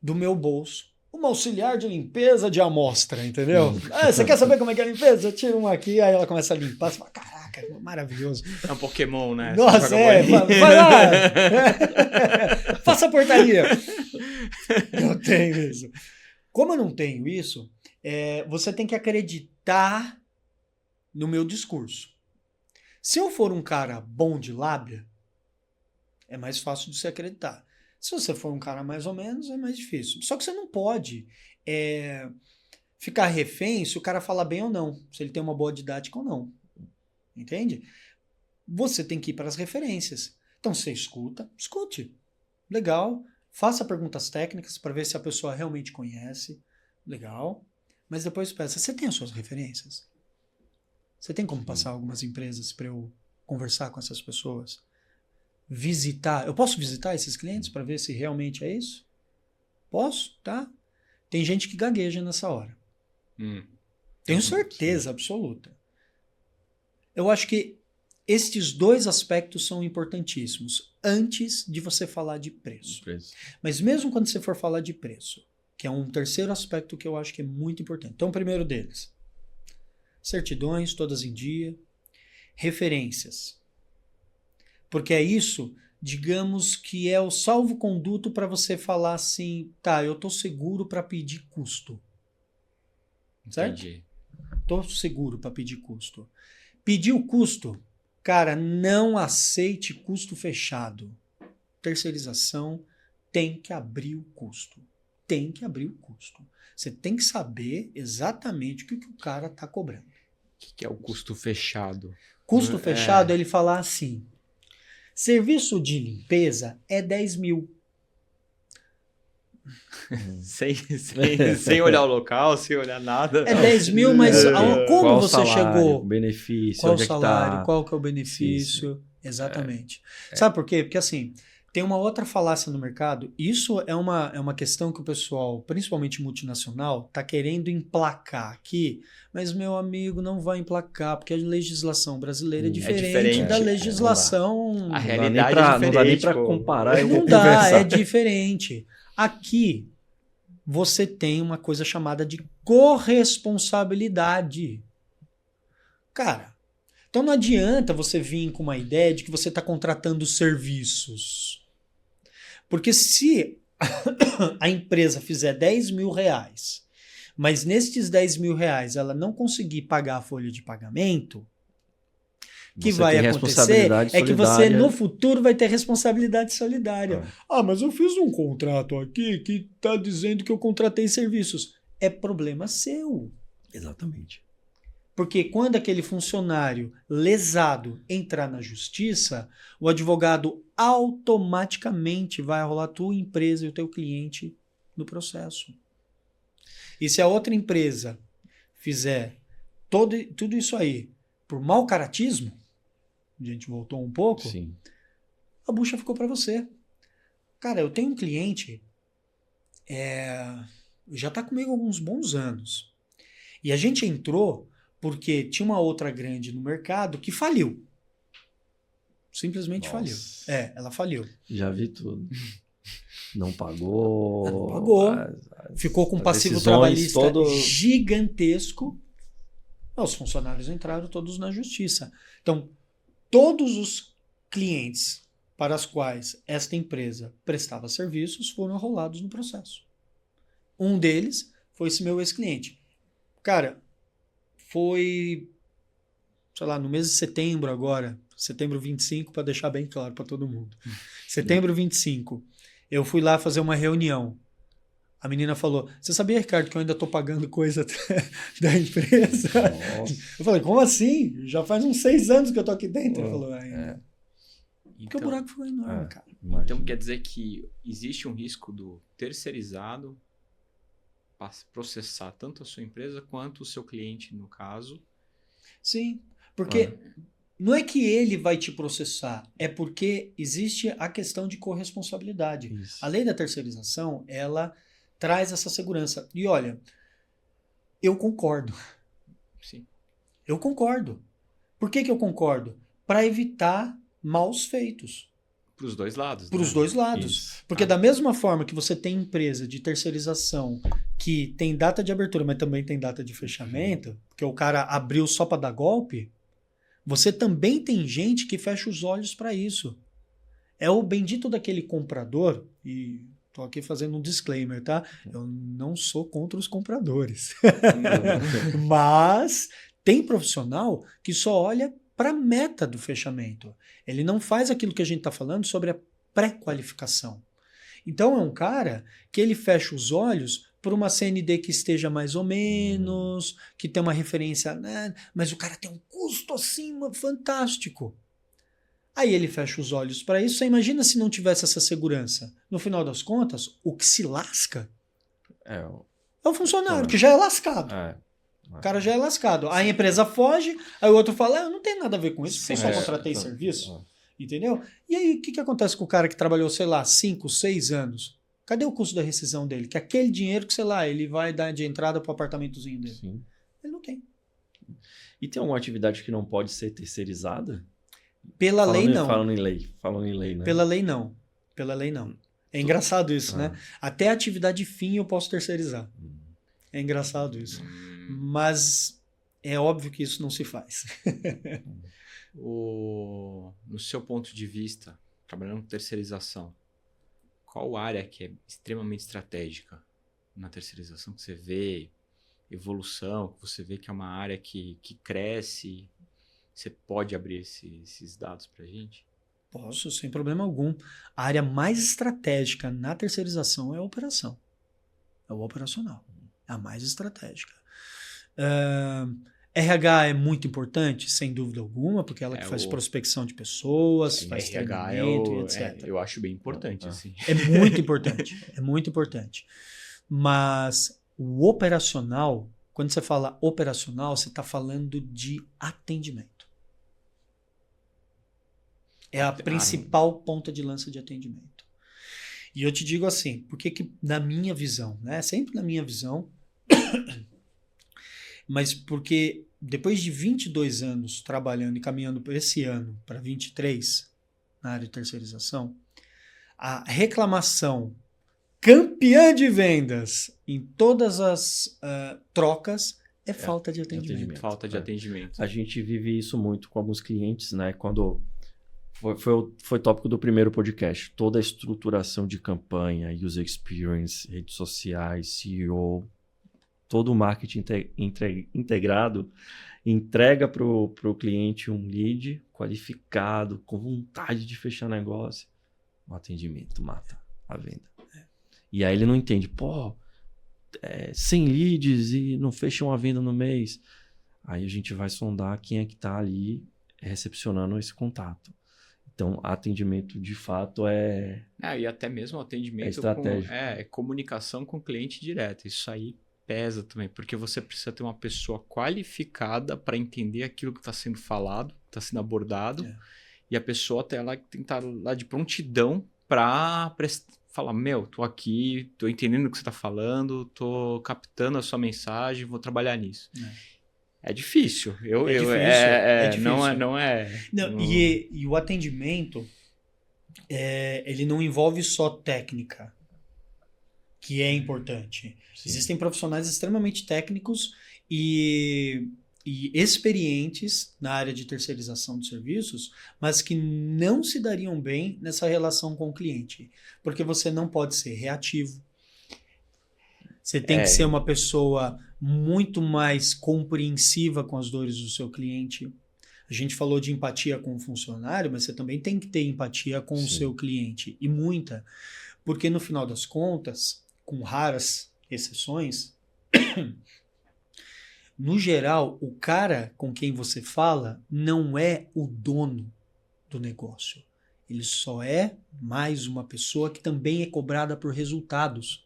do meu bolso uma auxiliar de limpeza de amostra, entendeu? Você quer saber como é que é a limpeza? Eu tiro uma aqui, aí ela começa a limpar. Você fala, caraca, maravilhoso. É um Pokémon, né? Nossa, vai lá! Faça a portaria! Eu tenho isso. Como eu não tenho isso, você tem que acreditar no meu discurso. Se eu for um cara bom de lábia, é mais fácil de se acreditar. Se você for um cara mais ou menos, é mais difícil. Só que você não pode ficar refém se o cara falar bem ou não, se ele tem uma boa didática ou não. Entende? Você tem que ir para as referências. Então você escute. Legal. Faça perguntas técnicas para ver se a pessoa realmente conhece. Legal. Mas depois peça, você tem as suas referências? Você tem como passar algumas empresas para eu conversar com essas pessoas? Visitar. Eu posso visitar esses clientes para ver se realmente é isso? Posso, tá? Tem gente que gagueja nessa hora. Tenho certeza absoluta. Eu acho que estes dois aspectos são importantíssimos antes de você falar de preço. Mas mesmo quando você for falar de preço, que é um terceiro aspecto que eu acho que é muito importante. Então, o primeiro deles, certidões, todas em dia, referências. Porque é isso, digamos que é o salvo-conduto para você falar assim, tá, eu tô seguro para pedir custo. Certo? Entendi. Tô seguro para pedir custo. Pedir o custo, cara, não aceite custo fechado. Terceirização tem que abrir o custo. Tem que abrir o custo. Você tem que saber exatamente o que o cara tá cobrando. O que é o custo fechado? Custo fechado é ele falar assim, serviço de limpeza é 10 mil. sem olhar o local, sem olhar nada. É 10 mil, mas como qual você salário, chegou? Benefício, Qual o onde salário? é que tá? Qual que é o benefício? Sim. Exatamente. Sabe por quê? Porque assim, tem uma outra falácia no mercado. Isso é uma questão que o pessoal, principalmente multinacional, está querendo emplacar aqui. Mas, meu amigo, não vai emplacar, porque a legislação brasileira é diferente da legislação. A realidade é diferente. Não dá nem para comparar. Não dá, é diferente. Aqui, você tem uma coisa chamada de corresponsabilidade. Cara, então não adianta você vir com uma ideia de que você está contratando serviços. Porque se a empresa fizer 10 mil reais, mas nesses 10 mil reais ela não conseguir pagar a folha de pagamento, o que vai acontecer é que você no futuro vai ter responsabilidade solidária. Mas eu fiz um contrato aqui que está dizendo que eu contratei serviços. É problema seu. Exatamente. Porque quando aquele funcionário lesado entrar na justiça, o advogado automaticamente vai arrolar a tua empresa e o teu cliente no processo. E se a outra empresa fizer tudo isso aí por mau caratismo, a gente voltou um pouco, sim, a bucha ficou para você. Cara, eu tenho um cliente, já está comigo há alguns bons anos. E a gente entrou porque tinha uma outra grande no mercado que faliu. Simplesmente faliu. Ela faliu. Já vi tudo. Não pagou. Ela não pagou. Ficou com um passivo trabalhista gigantesco. Os funcionários entraram todos na justiça. Então, todos os clientes para os quais esta empresa prestava serviços foram arrolados no processo. Um deles foi esse meu ex-cliente. Cara, foi, sei lá, no mês de setembro agora, setembro 25, para deixar bem claro para todo mundo. Setembro 25, eu fui lá fazer uma reunião. A menina falou, você sabia, Ricardo, que eu ainda estou pagando coisa da empresa? Nossa. Eu falei, como assim? Já faz uns 6 anos que eu estou aqui dentro. Ele falou, porque o buraco foi enorme, cara. Então quer dizer que existe um risco do terceirizado processar tanto a sua empresa quanto o seu cliente, no caso. Sim, porque não é que ele vai te processar, é porque existe a questão de corresponsabilidade. Isso. A lei da terceirização, ela traz essa segurança. E olha, eu concordo. Sim. Eu concordo. Por que eu concordo? Para evitar maus feitos. Para os dois lados. Para os dois lados. Isso. Porque da mesma forma que você tem empresa de terceirização que tem data de abertura, mas também tem data de fechamento, porque o cara abriu só para dar golpe, você também tem gente que fecha os olhos para isso. É o bendito daquele comprador, e estou aqui fazendo um disclaimer, tá? Eu não sou contra os compradores. Mas tem profissional que só olha para a meta do fechamento. Ele não faz aquilo que a gente está falando sobre a pré-qualificação. Então é um cara que ele fecha os olhos por uma CND que esteja mais ou menos, que tem uma referência, né? Mas o cara tem um custo acima fantástico. Aí ele fecha os olhos para isso. Você imagina se não tivesse essa segurança. No final das contas, o que se lasca é o funcionário, que já é lascado. O cara já é lascado. A empresa foge, aí o outro fala, eu não tenho nada a ver com isso, eu só contratei serviço. Entendeu? E aí, o que acontece com o cara que trabalhou, sei lá, 5, 6 anos? Cadê o custo da rescisão dele? Que é aquele dinheiro que, sei lá, ele vai dar de entrada pro apartamentozinho dele. Sim. Ele não tem. E tem alguma atividade que não pode ser terceirizada? Pela lei, não. Falando em lei, né? Pela lei, não. Pela lei, não. É engraçado isso, né? Até a atividade fim eu posso terceirizar. É engraçado isso. Mas é óbvio que isso não se faz. No seu ponto de vista, trabalhando com terceirização, qual área que é extremamente estratégica na terceirização que você vê evolução, que você vê que é uma área que cresce? Você pode abrir esses dados para a gente? Posso, sem problema algum. A área mais estratégica na terceirização é a operação. É o operacional. É a mais estratégica. RH é muito importante, sem dúvida alguma, porque ela que faz prospecção de pessoas, faz RH treinamento e etc. Eu acho bem importante, assim. É muito importante, é muito importante. Mas o operacional, quando você fala operacional, você está falando de atendimento. É a principal ponta de lança de atendimento. E eu te digo assim, porque que na minha visão, né? Sempre na minha visão, mas porque depois de 22 anos trabalhando e caminhando por esse ano para 23 na área de terceirização, a reclamação campeã de vendas em todas as trocas é falta de atendimento. Falta de atendimento. A gente vive isso muito com alguns clientes, né? Quando foi tópico do primeiro podcast, toda a estruturação de campanha, user experience, redes sociais, CEO, todo o marketing integrado entrega para o cliente um lead qualificado, com vontade de fechar negócio. O atendimento mata a venda. E aí ele não entende, 100 leads e não fecha uma venda no mês. Aí a gente vai sondar quem é que está ali recepcionando esse contato. Então, atendimento de fato é... E até mesmo atendimento estratégico. É comunicação com o cliente direto. Isso aí pesa também, porque você precisa ter uma pessoa qualificada para entender aquilo que está sendo falado, está sendo abordado, e a pessoa tem que estar lá de prontidão para falar, tô aqui, tô entendendo o que você tá falando, tô captando a sua mensagem, vou trabalhar nisso. É difícil. É difícil. Não é. E o atendimento, ele não envolve só técnica, que é importante. Sim. Existem profissionais extremamente técnicos e experientes na área de terceirização de serviços, mas que não se dariam bem nessa relação com o cliente. Porque você não pode ser reativo. Você tem que ser uma pessoa muito mais compreensiva com as dores do seu cliente. A gente falou de empatia com o funcionário, mas você também tem que ter empatia com o seu cliente. E muita. Porque no final das contas, com raras exceções, no geral, o cara com quem você fala não é o dono do negócio. Ele só é mais uma pessoa que também é cobrada por resultados.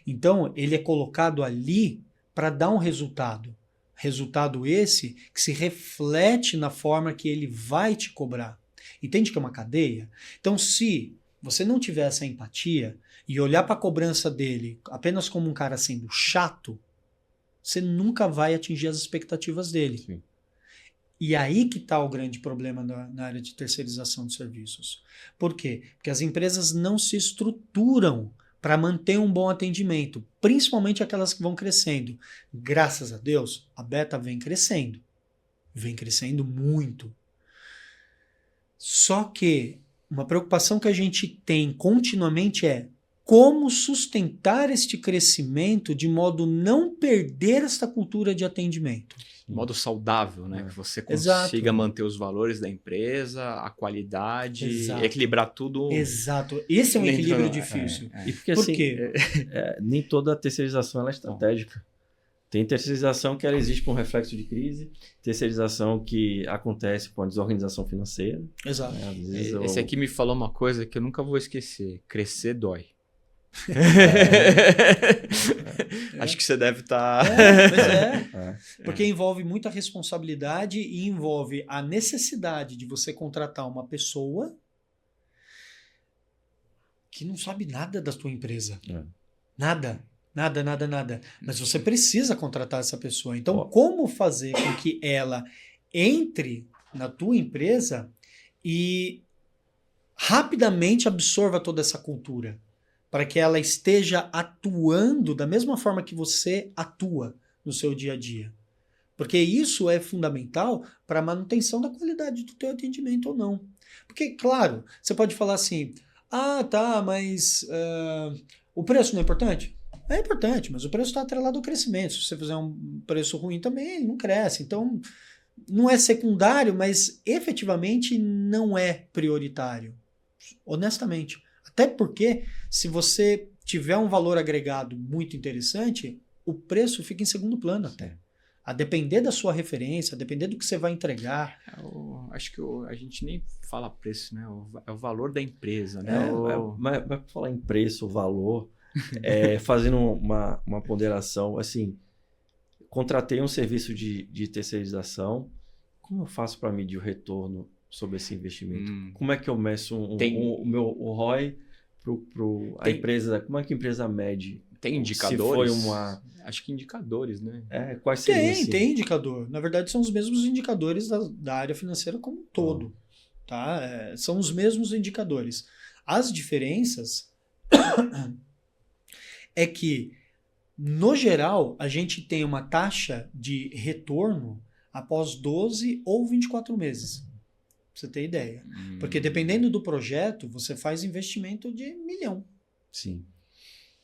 Então, ele é colocado ali para dar um resultado. Resultado esse que se reflete na forma que ele vai te cobrar. Entende que é uma cadeia? Então, se você não tiver essa empatia e olhar para a cobrança dele apenas como um cara sendo chato, você nunca vai atingir as expectativas dele. Sim. E aí que está o grande problema na área de terceirização de serviços. Por quê? Porque as empresas não se estruturam para manter um bom atendimento, principalmente aquelas que vão crescendo. Graças a Deus, a Beta vem crescendo muito. Só que uma preocupação que a gente tem continuamente é como sustentar este crescimento de modo não perder esta cultura de atendimento. De modo saudável, né? Que você consiga manter os valores da empresa, a qualidade, equilibrar tudo. Exato. Esse é um equilíbrio difícil. E porque assim, nem toda terceirização ela é estratégica. Tem terceirização que ela existe por um reflexo de crise, terceirização que acontece por uma desorganização financeira. Exato. Esse aqui me falou uma coisa que eu nunca vou esquecer. Crescer dói. Acho que você deve estar. Porque envolve muita responsabilidade e envolve a necessidade de você contratar uma pessoa que não sabe nada da tua empresa. Nada. Mas você precisa contratar essa pessoa. Então, como fazer com que ela entre na tua empresa e rapidamente absorva toda essa cultura? Para que ela esteja atuando da mesma forma que você atua no seu dia a dia. Porque isso é fundamental para a manutenção da qualidade do teu atendimento ou não. Porque, claro, você pode falar assim, mas o preço não é importante? É importante, mas o preço está atrelado ao crescimento. Se você fizer um preço ruim também, ele não cresce. Então, não é secundário, mas efetivamente não é prioritário. Honestamente. Até porque, se você tiver um valor agregado muito interessante, o preço fica em segundo plano até. A depender da sua referência, a depender do que você vai entregar. Acho que a gente nem fala preço, né? É o valor da empresa, né? Mas para falar em preço, valor, fazendo uma ponderação, assim, contratei um serviço de terceirização, como eu faço para medir o retorno sobre esse investimento? Como é que eu meço o ROI a empresa? Como é que a empresa mede? Tem indicadores? Se foi acho que indicadores, né? Quais seriam? Tem indicador. Na verdade, são os mesmos indicadores da área financeira como um todo. Tá? São os mesmos indicadores. As diferenças é que, no geral, a gente tem uma taxa de retorno após 12 ou 24 meses. Pra você ter ideia. Porque dependendo do projeto, você faz investimento de R$1 milhão. Sim.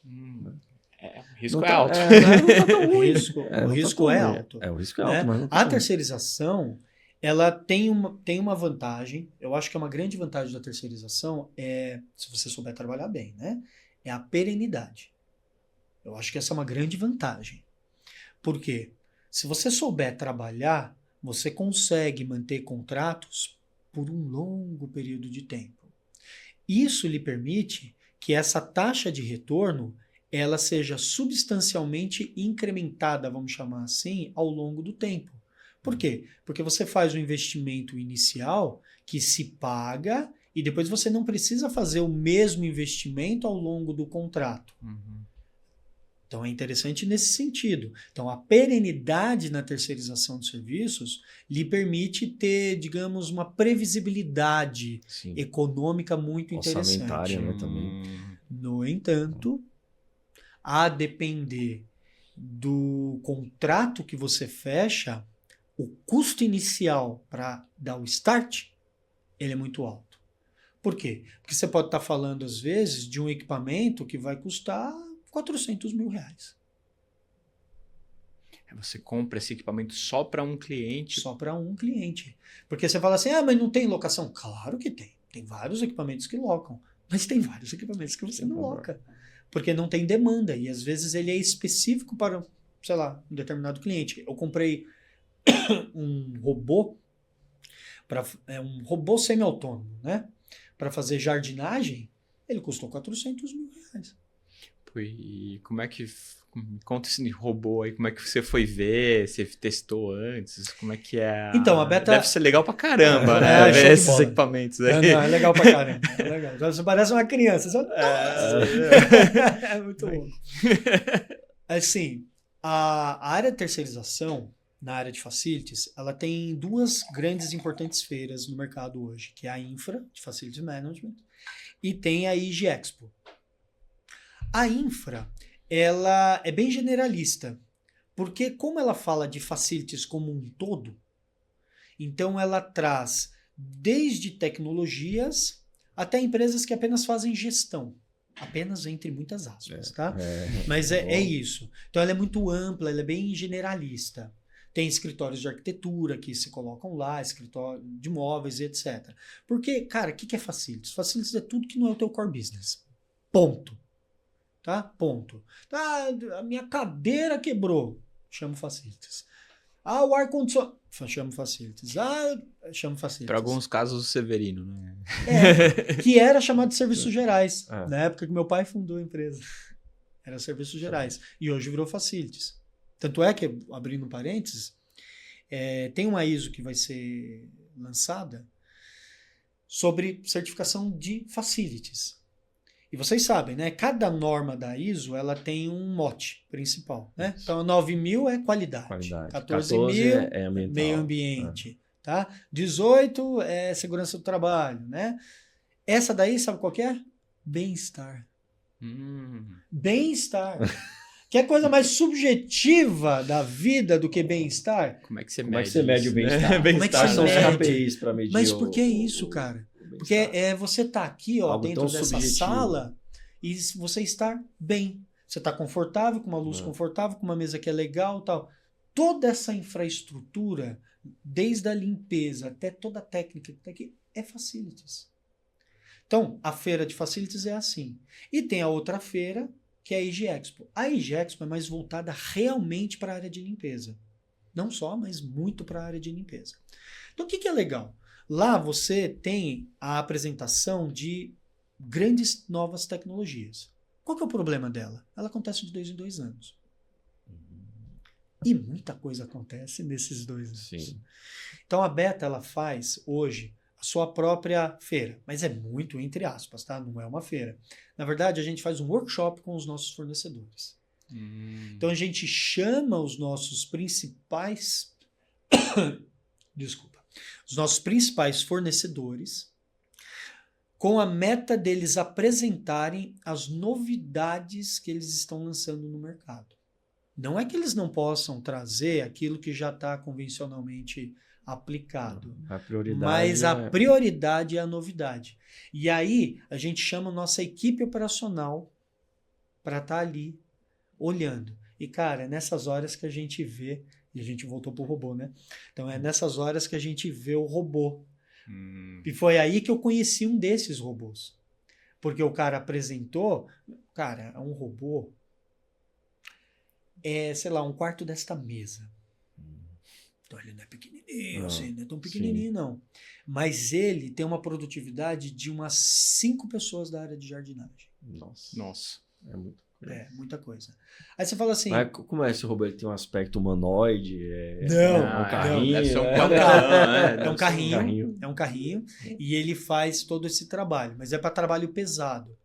O risco é alto. Não tá tão ruim. O risco é alto. O risco é alto, mas não tá a terceirização, ela tem uma vantagem, eu acho que é uma grande vantagem da terceirização, se você souber trabalhar bem, né? É a perenidade. Eu acho que essa é uma grande vantagem. Por quê? Se você souber trabalhar, você consegue manter contratos por um longo período de tempo. Isso lhe permite que essa taxa de retorno ela seja substancialmente incrementada, vamos chamar assim, ao longo do tempo. Por quê? Porque você faz um investimento inicial que se paga E depois você não precisa fazer o mesmo investimento ao longo do contrato. Então é interessante nesse sentido. Então a perenidade na terceirização de serviços lhe permite ter, digamos, uma previsibilidade econômica muito orçamentária, interessante. né, também. No entanto, a depender do contrato que você fecha, o custo inicial para dar o start, ele é muito alto. Por quê? Porque você pode estar falando, às vezes, de um equipamento que vai custar R$400 mil. Você compra esse equipamento só para um cliente? Só para um cliente. Porque você fala assim, mas não tem locação? Claro que tem. Tem vários equipamentos que locam. Mas tem vários equipamentos que você não loca. Porque não tem demanda. E às vezes ele é específico para, sei lá, um determinado cliente. Eu comprei um robô, um robô semi-autônomo, né? Para fazer jardinagem, ele custou R$400 mil. E como é que... Conta esse robô aí, como é que você foi ver? Você testou antes? Como é que é? Então, a beta... Deve ser legal pra caramba, né? Ver esses equipamentos aí. Não, é legal pra caramba. É legal. Você parece uma criança. Você... É muito bom. Assim, a área de terceirização, na área de facilities, ela tem duas grandes e importantes feiras no mercado hoje, que é a Infra, de Facilities Management, e tem a IG Expo. A Infra, ela é bem generalista, porque como ela fala de facilities como um todo, então ela traz desde tecnologias até empresas que apenas fazem gestão. Apenas entre muitas aspas, tá? Mas é isso. Então ela é muito ampla, ela é bem generalista. Tem escritórios de arquitetura que se colocam lá, escritório de móveis e etc. Porque, cara, o que é facilities? Facilities é tudo que não é o teu core business. Ponto. Tá? Ponto. Tá, a minha cadeira quebrou. Chamo facilities. O ar-condicionado. Chamo facilities. Chamo facilities. Para alguns casos, o Severino, né? Que era chamado de serviços gerais. Na época que meu pai fundou a empresa. Era serviços gerais. E hoje virou facilities. Tanto é que, abrindo parênteses, tem uma ISO que vai ser lançada sobre certificação de facilities. E vocês sabem, né? Cada norma da ISO ela tem um mote principal, né? Então, 9.000 é qualidade. 14.000 é meio ambiente. Tá? 18 é segurança do trabalho, né? Essa daí, sabe qual que é? Bem-estar. Bem-estar. Que é coisa mais subjetiva da vida do que bem-estar? Como é que você mede o bem-estar? Bem-estar são os KPIs para medir. Mas por que isso, cara? Porque você tá aqui, ó, dentro dessa sala e você estar bem. Você tá confortável, com uma luz confortável, com uma mesa que é legal e tal. Toda essa infraestrutura, desde a limpeza até toda a técnica que tá aqui, é facilities. Então, a feira de facilities é assim. E tem a outra feira, que é a IG Expo. A IG Expo é mais voltada realmente para a área de limpeza. Não só, mas muito para a área de limpeza. Então, o que é legal? Lá você tem a apresentação de grandes novas tecnologias. Qual que é o problema dela? Ela acontece de 2 em 2 anos. E muita coisa acontece nesses 2 anos. Sim. Então a Beta ela faz hoje a sua própria feira, mas é muito entre aspas, tá? Não é uma feira. Na verdade, a gente faz um workshop com os nossos fornecedores. Então a gente chama os nossos principais os nossos principais fornecedores com a meta deles apresentarem as novidades que eles estão lançando no mercado. Não é que eles não possam trazer aquilo que já está convencionalmente aplicado, mas a prioridade é a novidade. E aí a gente chama a nossa equipe operacional para estar ali olhando. E cara, é nessas horas que a gente vê, e a gente voltou pro robô, né? Então é nessas horas que a gente vê o robô. E foi aí que eu conheci um desses robôs. Porque o cara apresentou, cara, é um robô, sei lá, um quarto desta mesa. Então ele não é pequenininho, assim, não é tão pequenininho, não. Mas ele tem uma produtividade de umas 5 pessoas da área de jardinagem. Nossa. É muito. Muita coisa. Aí você fala assim... Mas como é esse robô? Ele tem um aspecto humanoide? Não, um carrinho? Deve ser um É um carrão, carrinho. É um carrinho. E ele faz todo esse trabalho. Mas é para trabalho pesado.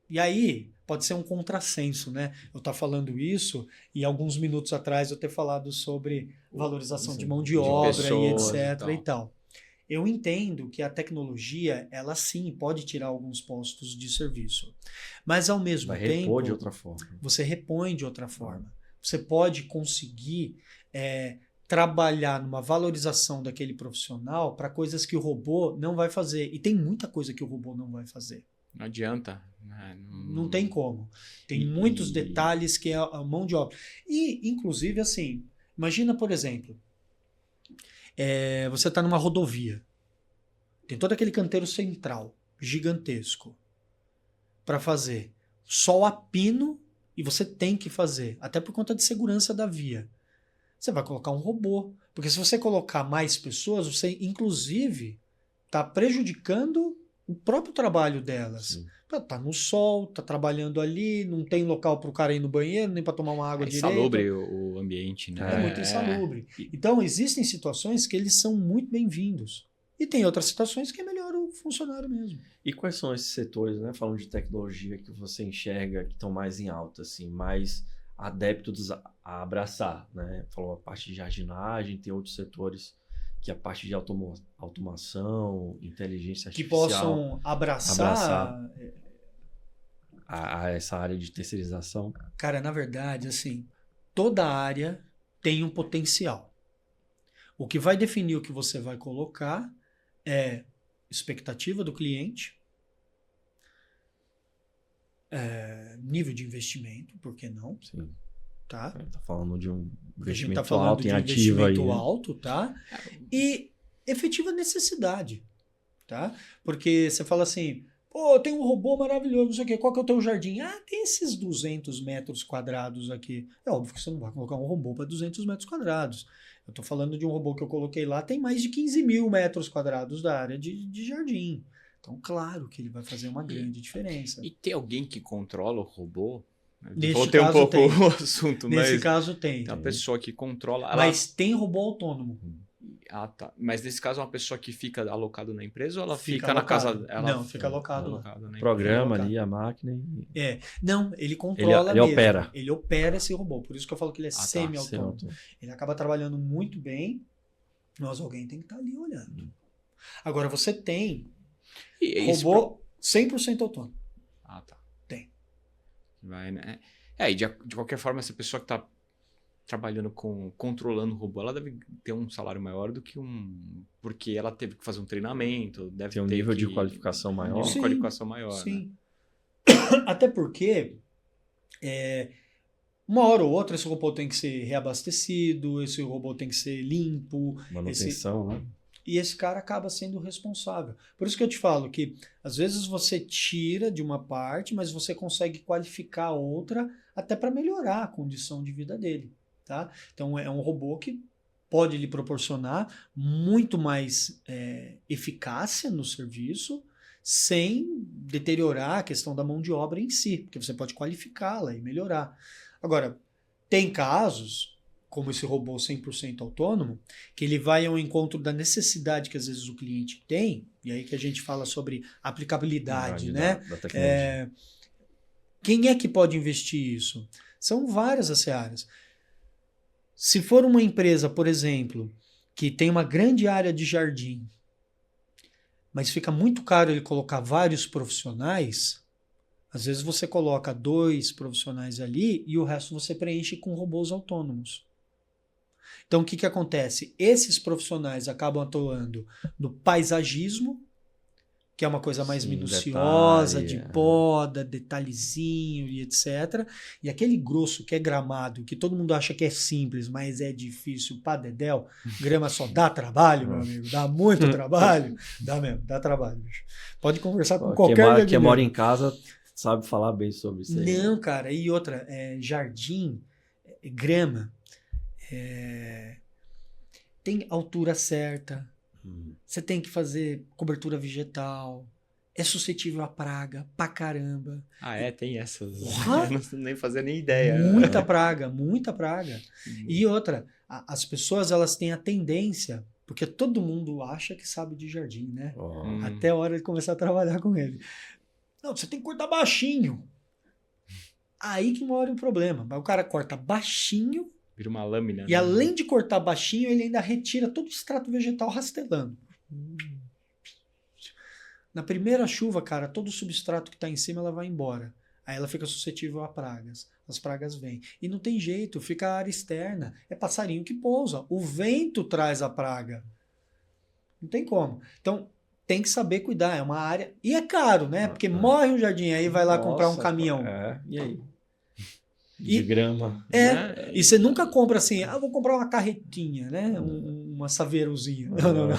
E aí, pode ser um contrassenso, né? Eu estar falando isso e alguns minutos atrás eu ter falado sobre valorização de mão de obra pessoas, e etc. e tal. Eu entendo que a tecnologia, ela sim pode tirar alguns postos de serviço. Mas ao mesmo tempo... Vai repor de outra forma. Você repõe de outra forma. Você pode conseguir trabalhar numa valorização daquele profissional para coisas que o robô não vai fazer. E tem muita coisa que o robô não vai fazer. Não adianta. Não tem como. Tem muitos detalhes que é a mão de obra. E, inclusive, assim, imagina, por exemplo, você está numa rodovia. Tem todo aquele canteiro central, gigantesco, para fazer. Sol a pino, e você tem que fazer, até por conta de segurança da via. Você vai colocar um robô. Porque se você colocar mais pessoas, você, inclusive, está prejudicando o próprio trabalho delas. Tá no sol, tá trabalhando ali, não tem local para o cara ir no banheiro, nem para tomar uma água direita. É insalubre o ambiente, né? É muito insalubre. Então, existem situações que eles são muito bem-vindos. E tem outras situações que é melhor o funcionário mesmo. E quais são esses setores, né, falando de tecnologia, que você enxerga que estão mais em alta, assim, mais adeptos a abraçar, né? Falou a parte de jardinagem, tem outros setores que a parte de automação, inteligência artificial... Que possam abraçar a essa área de terceirização. Cara, na verdade, assim, toda área tem um potencial. O que vai definir o que você vai colocar é expectativa do cliente, nível de investimento, por que não? Sim. Tá? Tá falando de um investimento alto em ativo aí, né? alto, tá? E efetiva necessidade, tá? Porque você fala assim, pô, tem um robô maravilhoso, não sei o quê, qual que é o teu jardim? Ah, tem esses 200 metros quadrados aqui. É óbvio que você não vai colocar um robô para 200 metros quadrados. Eu tô falando de um robô que eu coloquei lá, tem mais de 15 mil metros quadrados da área de jardim. Então, claro que ele vai fazer uma grande diferença. E tem alguém que controla o robô? Nesse Voltei um caso, pouco tem. o assunto, Nesse mas caso tem. tem uma pessoa que controla... Mas tem robô autônomo. Ah, tá. Mas nesse caso é uma pessoa que fica alocado na empresa ou ela Fica fica na alocado. casa... Não, fica alocado lá. na Programa Fica ali a máquina e... Não, ele controla ele mesmo. opera. Ele opera esse robô. Por isso que eu falo que ele é tá. semi-autônomo. Semi-autônomo. Ele acaba trabalhando muito bem, mas alguém tem que estar ali olhando. Agora, você tem robô 100% autônomo. Ah, tá. Tem. Vai, né? E de qualquer forma, essa pessoa que está trabalhando controlando o robô, ela deve ter um salário maior do que porque ela teve que fazer um treinamento, deve ter um nível de qualificação maior. Sim, qualificação maior, sim. Né? Até porque uma hora ou outra esse robô tem que ser reabastecido, esse robô tem que ser limpo. Manutenção, né? E esse cara acaba sendo o responsável. Por isso que eu te falo que às vezes você tira de uma parte, mas você consegue qualificar outra até para melhorar a condição de vida dele. Tá? Então é um robô que pode lhe proporcionar muito mais eficácia no serviço sem deteriorar a questão da mão de obra em si, porque você pode qualificá-la e melhorar. Agora, tem casos, como esse robô 100% autônomo, que ele vai ao encontro da necessidade que às vezes o cliente tem, e aí que a gente fala sobre aplicabilidade, né? Da tecnologia. Quem é que pode investir isso? São várias as áreas. Se for uma empresa, por exemplo, que tem uma grande área de jardim, mas fica muito caro ele colocar vários profissionais, às vezes você coloca 2 profissionais ali e o resto você preenche com robôs autônomos. Então, o que acontece? Esses profissionais acabam atuando no paisagismo, que é uma coisa mais minuciosa, de poda, detalhezinho e etc. E aquele grosso que é gramado, que todo mundo acha que é simples, mas é difícil pra dedéu. Grama só dá trabalho, meu amigo. Dá muito trabalho. Dá mesmo, dá trabalho. Bicho. Pode conversar com qualquer... Quem mora em casa sabe falar bem sobre isso aí. Não, cara. E outra, jardim, grama, tem altura certa. Você tem que fazer cobertura vegetal. é suscetível a praga pra caramba. Tem essas. Porra! Eu não nem fazia nem ideia. Muita praga, muita praga. E outra, as pessoas elas têm a tendência, porque todo mundo acha que sabe de jardim, né? Até a hora de começar a trabalhar com ele. Não, você tem que cortar baixinho. Aí que mora o problema. O cara corta baixinho. Vira uma lâmina. E além de cortar baixinho, ele ainda retira todo o extrato vegetal rastelando. Na primeira chuva, cara, todo o substrato que está em cima ela vai embora. Aí ela fica suscetível a pragas. As pragas vêm. E não tem jeito, fica a área externa. É passarinho que pousa. O vento traz a praga. Não tem como. Então, tem que saber cuidar. É uma área... E é caro, né? Porque morre um jardim, aí vai lá comprar um caminhão. E aí? De grama. E você nunca compra assim, vou comprar uma carretinha, né? Uma saveirozinha. Não.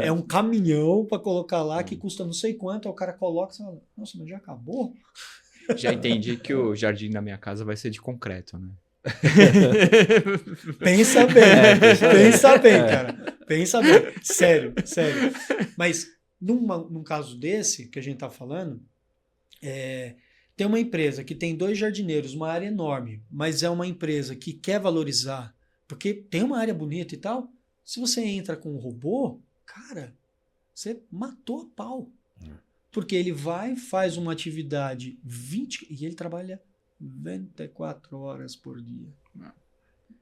É um caminhão para colocar lá que custa não sei quanto, aí o cara coloca e você fala, nossa, mas já acabou? Já entendi que o jardim da minha casa vai ser de concreto, né? Pensa bem, cara. Pensa bem. Sério. Mas num caso desse que a gente tá falando, tem uma empresa que tem 2 jardineiros, uma área enorme, mas é uma empresa que quer valorizar, porque tem uma área bonita e tal. Se você entra com um robô, cara, você matou a pau. Porque ele faz uma atividade e ele trabalha 24 horas por dia.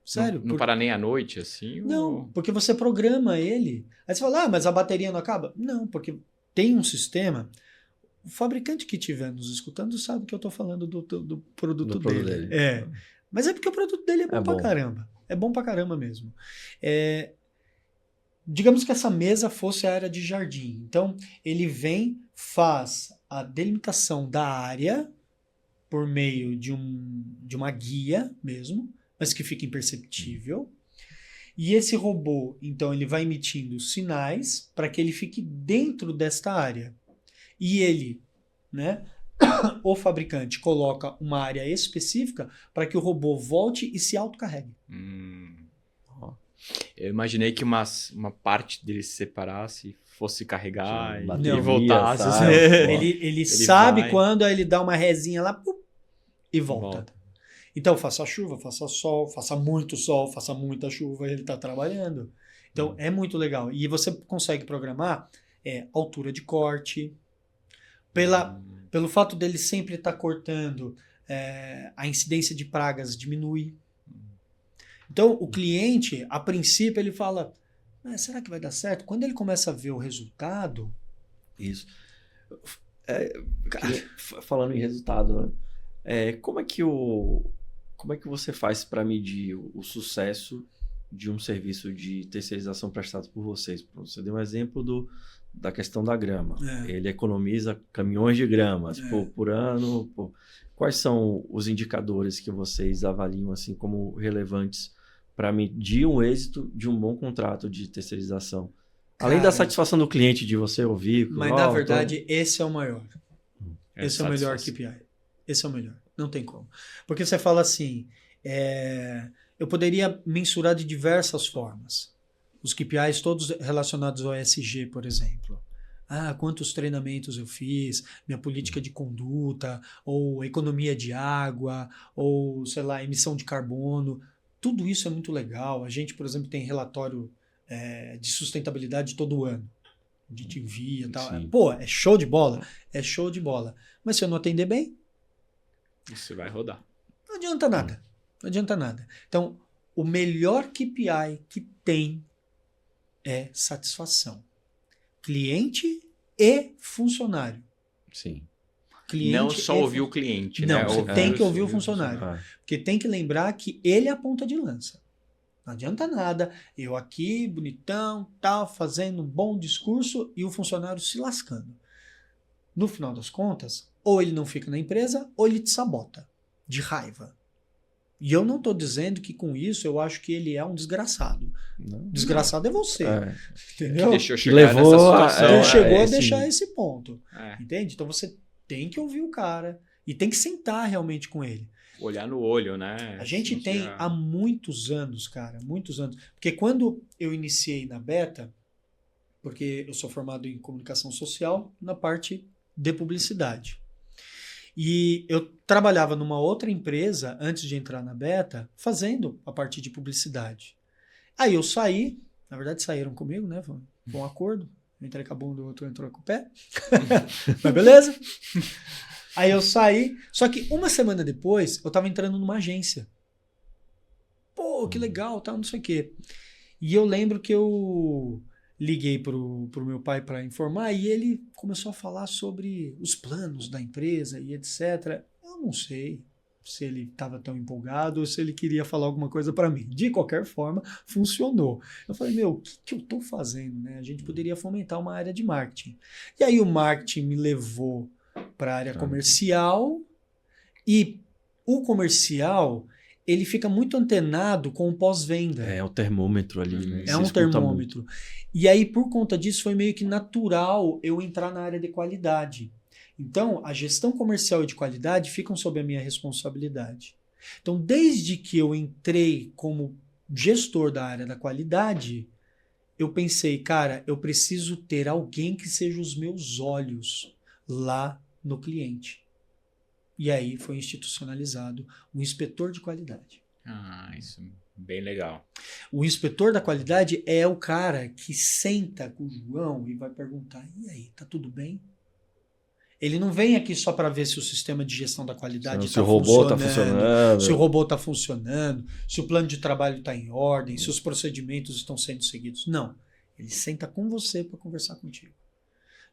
Sério. Não para nem à noite, assim? Não, porque você programa ele. Aí você fala, mas a bateria não acaba? Não, porque tem um sistema... O fabricante que estiver nos escutando sabe que eu estou falando do produto dele. Mas é porque o produto dele é bom pra caramba. É bom pra caramba mesmo. Digamos que essa mesa fosse a área de jardim. Então, ele vem, faz a delimitação da área por meio de uma guia mesmo, mas que fica imperceptível. E esse robô, então, ele vai emitindo sinais para que ele fique dentro desta área. E ele, né, o fabricante coloca uma área específica para que o robô volte e se autocarregue. Eu imaginei que uma parte dele se separasse, fosse carregar e voltasse. Ele sabe quando, aí ele dá uma rezinha lá e volta. Então, faça chuva, faça sol, faça muito sol, faça muita chuva, ele está trabalhando. Então, é muito legal. E você consegue programar altura de corte, pelo fato dele sempre estar cortando, a incidência de pragas diminui. Então, o cliente, a princípio, ele fala, será que vai dar certo? Quando ele começa a ver o resultado... Isso. Falando em resultado, né? Como é que você faz para medir o sucesso de um serviço de terceirização prestado por vocês? Você deu um exemplo da questão da grama. Ele economiza caminhões de gramas por ano. Quais são os indicadores que vocês avaliam assim como relevantes para medir o êxito de um bom contrato de terceirização? Além da satisfação do cliente de você ouvir. Mas na verdade, esse é o maior. Esse é o melhor KPI. Esse é o melhor. Não tem como. Porque você fala assim, eu poderia mensurar de diversas formas. Os KPIs todos relacionados ao ESG, por exemplo. Quantos treinamentos eu fiz, minha política de conduta, ou economia de água, ou, sei lá, emissão de carbono. Tudo isso é muito legal. A gente, por exemplo, tem relatório de sustentabilidade todo ano. A gente envia e tal. Pô, é show de bola? É show de bola. Mas se eu não atender bem... Você vai rodar. Não adianta nada. Não adianta nada. Então, o melhor KPI que tem é satisfação. Cliente e funcionário. Sim. Cliente não só ouvir o cliente, né? Não, você tem que ouvir o funcionário. Porque tem que lembrar que ele é a ponta de lança. Não adianta nada. Eu aqui, bonitão, tal, fazendo um bom discurso e o funcionário se lascando. No final das contas, ou ele não fica na empresa, ou ele te sabota. De raiva. E eu não estou dizendo que com isso eu acho que ele é um desgraçado. Não. Desgraçado é você. Entendeu? Que levou nessa situação. Chegou a deixar esse ponto. Entende? Então você tem que ouvir o cara e tem que sentar realmente com ele. Olhar no olho, né? A gente tem há muitos anos, cara, muitos anos. Porque quando eu iniciei na Beta, porque eu sou formado em comunicação social, na parte de publicidade. E eu trabalhava numa outra empresa, antes de entrar na Beta, fazendo a parte de publicidade. Aí eu saí, na verdade saíram comigo, né? Foi um acordo. Eu entrei com a bunda, o outro entrou com o pé. Mas beleza. Aí eu saí, só que uma semana depois, eu tava entrando numa agência. Pô, que legal, tal, não sei o quê. E eu lembro que eu liguei pro meu pai para informar e ele começou a falar sobre os planos da empresa e etc. Eu não sei se ele estava tão empolgado ou se ele queria falar alguma coisa para mim. De qualquer forma, funcionou. Eu falei, meu, o que eu estou fazendo? Né? A gente poderia fomentar uma área de marketing. E aí o marketing me levou para a área comercial e o comercial ele fica muito antenado com o pós-venda. É o termômetro ali, né? É um termômetro. E aí, por conta disso, foi meio que natural eu entrar na área de qualidade. Então, a gestão comercial e de qualidade ficam sob a minha responsabilidade. Então, desde que eu entrei como gestor da área da qualidade, eu pensei, cara, eu preciso ter alguém que seja os meus olhos lá no cliente. E aí foi institucionalizado o inspetor de qualidade. Ah, isso é bem legal. O inspetor da qualidade é o cara que senta com o João e vai perguntar, e aí, tá tudo bem? Ele não vem aqui só para ver se o sistema de gestão da qualidade está funcionando, se o robô está funcionando, se o robô está funcionando, se o plano de trabalho está em ordem, se os procedimentos estão sendo seguidos. Não. Ele senta com você para conversar contigo.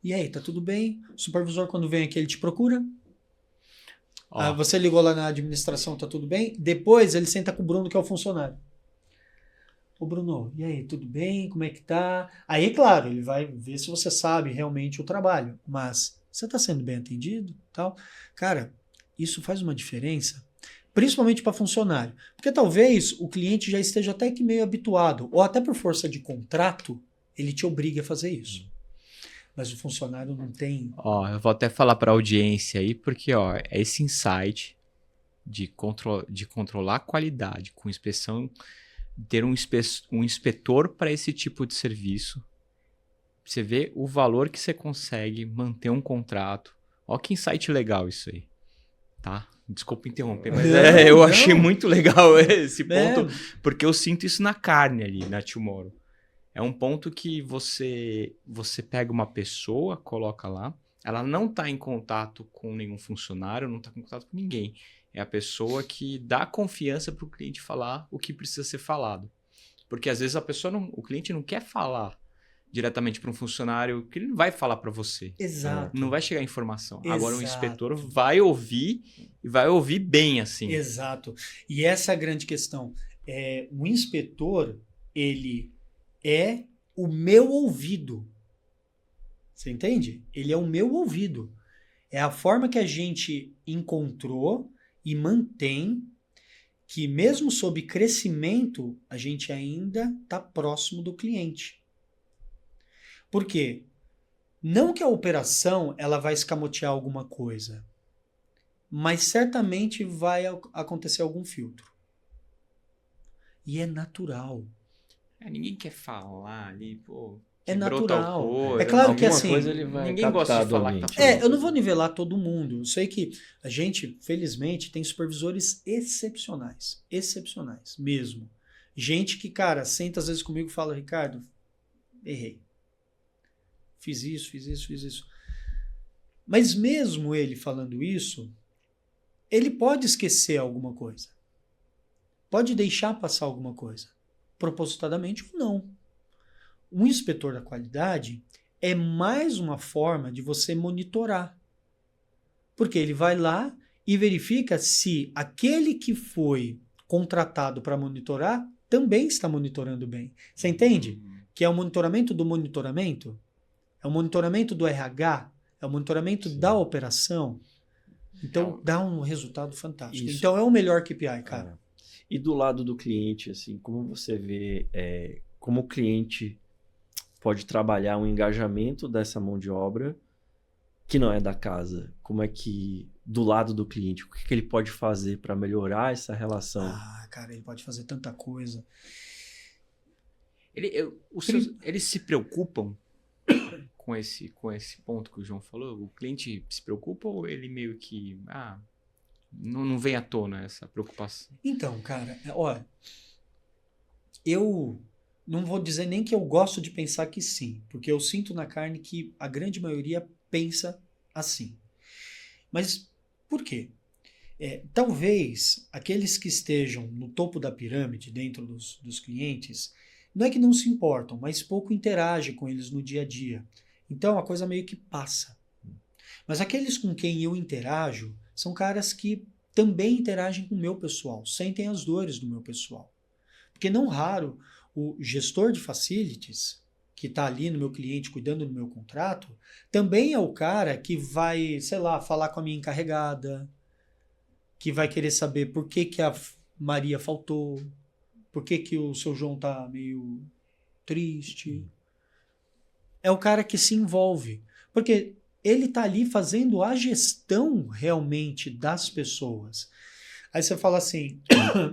E aí, tá tudo bem? O supervisor, quando vem aqui, ele te procura? Você ligou lá na administração, tá tudo bem? Depois ele senta com o Bruno, que é o funcionário. Ô Bruno, e aí, tudo bem? Como é que tá? Aí, claro, ele vai ver se você sabe realmente o trabalho. Mas você tá sendo bem atendido? Tal? Cara, isso faz uma diferença, principalmente para funcionário. Porque talvez o cliente já esteja até que meio habituado, ou até por força de contrato, ele te obriga a fazer isso. Mas o funcionário não tem... Eu vou até falar para a audiência aí, porque esse insight de controlar a qualidade com inspeção, ter um inspetor para esse tipo de serviço, você vê o valor que você consegue manter um contrato. Ó que insight legal isso aí, tá? Desculpa interromper, mas eu achei muito legal esse ponto, porque eu sinto isso na carne ali, na Tomorrow. É um ponto que você pega uma pessoa, coloca lá, ela não está em contato com nenhum funcionário, não está em contato com ninguém. É a pessoa que dá confiança para o cliente falar o que precisa ser falado. Porque às vezes o cliente não quer falar diretamente para um funcionário, que ele não vai falar para você. Exato. Não vai chegar informação. Exato. Agora o inspetor vai ouvir e vai ouvir bem assim. Exato. E essa é a grande questão. O inspetor, ele é o meu ouvido. Você entende? Ele é o meu ouvido. É a forma que a gente encontrou e mantém que mesmo sob crescimento, a gente ainda está próximo do cliente. Por quê? Não que a operação ela vai escamotear alguma coisa, mas certamente vai acontecer algum filtro. E é natural. Ninguém quer falar ali, pô. É natural. Coisa, é claro que assim, coisa ele vai ninguém gosta de falar que tá eu não vou nivelar todo mundo. Eu sei que a gente, felizmente, tem supervisores excepcionais. Excepcionais, mesmo. Gente que, cara, senta às vezes comigo e fala, Ricardo, errei. Fiz isso. Mas mesmo ele falando isso, ele pode esquecer alguma coisa. Pode deixar passar alguma coisa. Propositadamente ou não. Um inspetor da qualidade é mais uma forma de você monitorar. Porque ele vai lá e verifica se aquele que foi contratado para monitorar também está monitorando bem. Você entende? Que é o monitoramento do monitoramento, é o monitoramento do RH, é o monitoramento da operação. Então, dá um resultado fantástico. Isso. Então, é o melhor KPI, cara. E do lado do cliente, assim, como você vê, como o cliente pode trabalhar um engajamento dessa mão de obra que não é da casa? Como é que, do lado do cliente, o que ele pode fazer para melhorar essa relação? Cara, ele pode fazer tanta coisa. Eles se preocupam com esse ponto que o João falou? O cliente se preocupa ou ele meio que não vem à tona essa preocupação? Então, cara, olha, eu não vou dizer nem que eu gosto de pensar que sim, porque eu sinto na carne que a grande maioria pensa assim. Mas por quê? Talvez aqueles que estejam no topo da pirâmide, dentro dos clientes, não é que não se importam, mas pouco interagem com eles no dia a dia. Então a coisa meio que passa. Mas aqueles com quem eu interajo são caras que também interagem com o meu pessoal, sentem as dores do meu pessoal. Porque não raro o gestor de facilities, que está ali no meu cliente cuidando do meu contrato, também é o cara que vai, sei lá, falar com a minha encarregada, que vai querer saber por que que a Maria faltou, por que que o seu João tá meio triste. É o cara que se envolve. Porque ele tá ali fazendo a gestão realmente das pessoas. Aí você fala assim,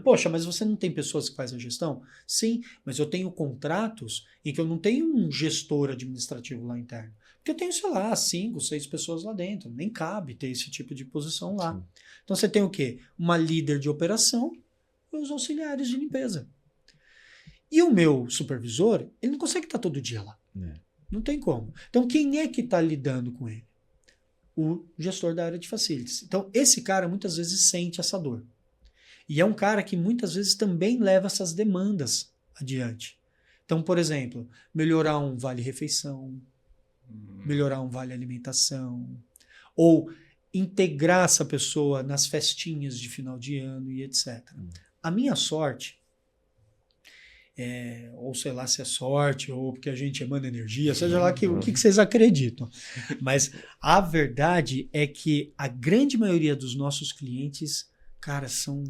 poxa, mas você não tem pessoas que fazem a gestão? Sim, mas eu tenho contratos em que eu não tenho um gestor administrativo lá interno. Porque eu tenho, sei lá, 5, 6 pessoas lá dentro. Nem cabe ter esse tipo de posição lá. Sim. Então você tem o quê? Uma líder de operação e os auxiliares de limpeza. E o meu supervisor, ele não consegue estar todo dia lá. Não tem como. Então quem é que está lidando com ele? O gestor da área de facilities. Então esse cara muitas vezes sente essa dor. E é um cara que muitas vezes também leva essas demandas adiante. Então, por exemplo, melhorar um vale-refeição, melhorar um vale-alimentação, ou integrar essa pessoa nas festinhas de final de ano e etc. A minha sorte, ou sei lá se é sorte, ou porque a gente emana energia, seja lá o que vocês acreditam. Mas a verdade é que a grande maioria dos nossos clientes, cara, são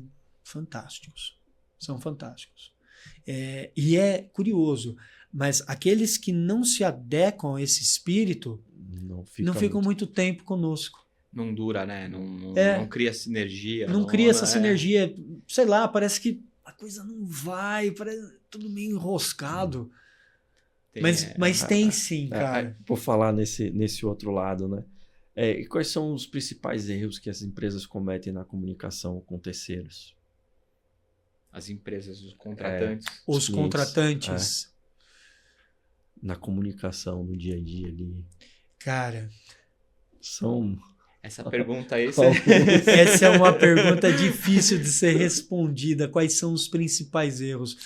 fantásticos. São fantásticos. E é curioso, mas aqueles que não se adequam a esse espírito não ficam muito tempo conosco. Não dura, né? Não cria sinergia. Não cria essa sinergia. Sei lá, parece que a coisa não vai, parece tudo meio enroscado. Mas tem sim, cara. Por falar nesse outro lado, né? E quais são os principais erros que as empresas cometem na comunicação com terceiros? As empresas, os contratantes. Os contratantes. Na comunicação, no dia a dia ali. Cara, são... Essa pergunta aí... Essa é uma pergunta difícil de ser respondida. Quais são os principais erros?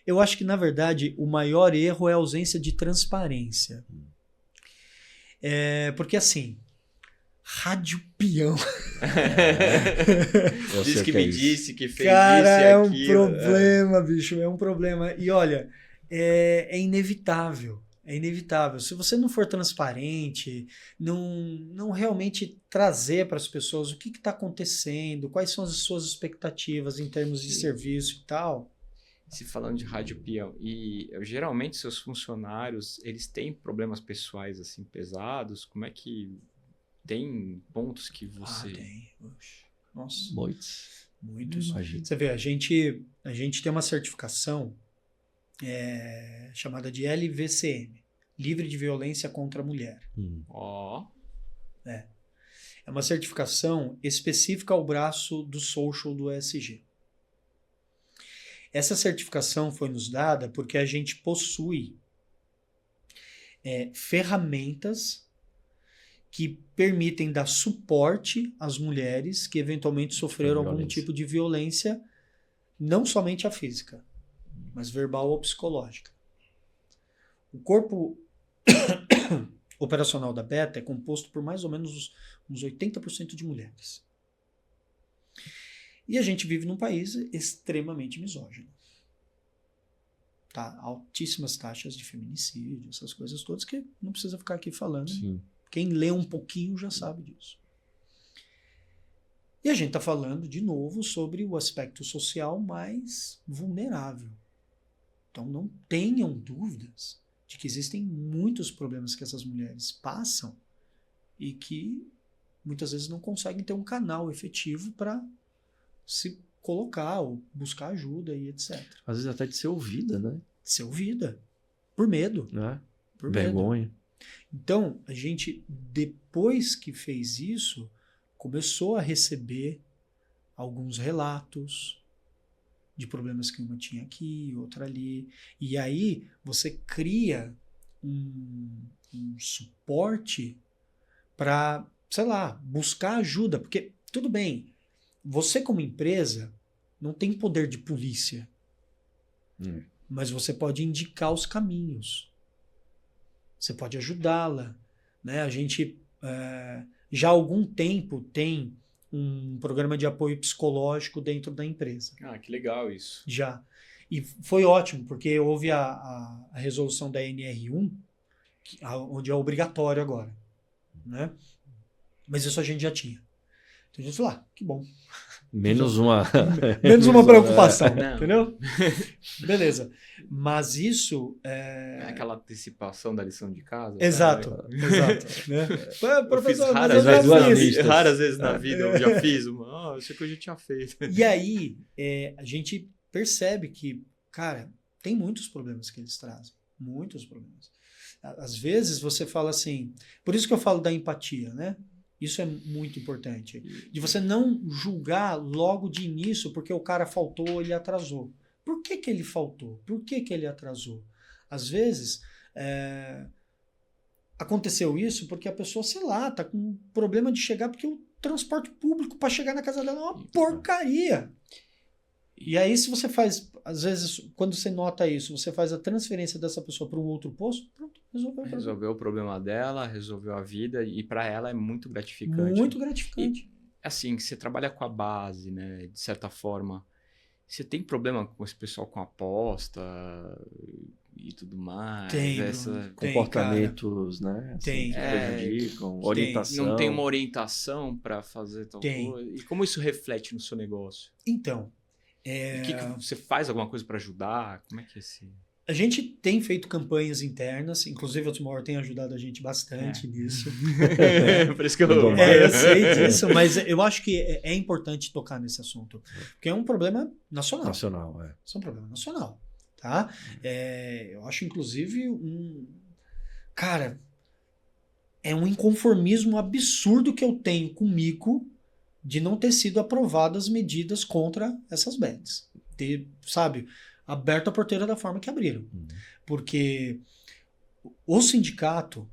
Eu acho que, na verdade, o maior erro é a ausência de transparência. Porque, assim, rádio peão. Diz que me disse, que fez cara, isso e é aquilo. Um problema, bicho, é um problema. E olha, é inevitável. É inevitável. Se você não for transparente, não realmente trazer para as pessoas o que está acontecendo, quais são as suas expectativas em termos de serviço e tal. Se falando de rádio peão, e geralmente seus funcionários, eles têm problemas pessoais assim pesados, como é que tem pontos que você... tem. Nossa. Muitos. Você vê, a gente tem uma certificação chamada de LVCM, Livre de Violência contra a Mulher. É uma certificação específica ao braço do social do ESG. Essa certificação foi nos dada porque a gente possui ferramentas que permitem dar suporte às mulheres que eventualmente sofreram algum tipo de violência, não somente a física, mas verbal ou psicológica. O corpo operacional da Beta é composto por mais ou menos uns 80% de mulheres. E a gente vive num país extremamente misógino. Tá? Altíssimas taxas de feminicídio, essas coisas todas que não precisa ficar aqui falando. Sim. Quem lê um pouquinho já sabe disso. E a gente está falando, de novo, sobre o aspecto social mais vulnerável. Então não tenham dúvidas de que existem muitos problemas que essas mulheres passam e que muitas vezes não conseguem ter um canal efetivo para se colocar ou buscar ajuda e etc. Às vezes até de ser ouvida, né? Ser ouvida. Por medo. Né? Por vergonha. medo. Então, a gente, depois que fez isso, começou a receber alguns relatos de problemas que uma tinha aqui, outra ali. E aí você cria um suporte para, sei lá, buscar ajuda. Porque, tudo bem, você como empresa não tem poder de polícia, mas você pode indicar os caminhos. Você pode ajudá-la. Né? A gente já há algum tempo tem um programa de apoio psicológico dentro da empresa. Ah, que legal isso. Já. E foi ótimo, porque houve a resolução da NR1, onde é obrigatório agora. Né? Mas isso a gente já tinha. Então a gente falou, que bom. Menos uma preocupação, entendeu? Beleza. Mas isso... É aquela antecipação da lição de casa. Exato. Né? Professor, raras vezes na vida eu já fiz uma. Isso que eu já tinha feito. E aí, a gente percebe que, cara, tem muitos problemas que eles trazem. Muitos problemas. Às vezes você fala assim... Por isso que eu falo da empatia, né? Isso é muito importante. De você não julgar logo de início porque o cara faltou ou ele atrasou. Por que ele faltou? Por que ele atrasou? Às vezes, aconteceu isso porque a pessoa, sei lá, tá com um problema de chegar porque o transporte público para chegar na casa dela é uma porcaria. E aí, se você faz, às vezes, quando você nota isso, você faz a transferência dessa pessoa para um outro posto, pronto, resolveu o problema dela, resolveu a vida, e para ela é muito gratificante. Muito gratificante. E, assim, você trabalha com a base, né? De certa forma. Você tem problema com esse pessoal com aposta e tudo mais? Tem, comportamentos, cara. Né? Assim, tem. Que prejudicam, orientação. Não tem uma orientação para fazer tal coisa? E como isso reflete no seu negócio? Então... Que você faz alguma coisa para ajudar? Como é que é esse... A gente tem feito campanhas internas, inclusive o Tomorrow tem ajudado a gente bastante nisso. Por isso que eu sei disso, mas eu acho que é importante tocar nesse assunto, porque é um problema nacional. Isso é um problema nacional, tá? Eu acho, inclusive, cara, é um inconformismo absurdo que eu tenho comigo de não ter sido aprovadas medidas contra essas bets. Ter, sabe, aberto a porteira da forma que abriram. Porque o sindicato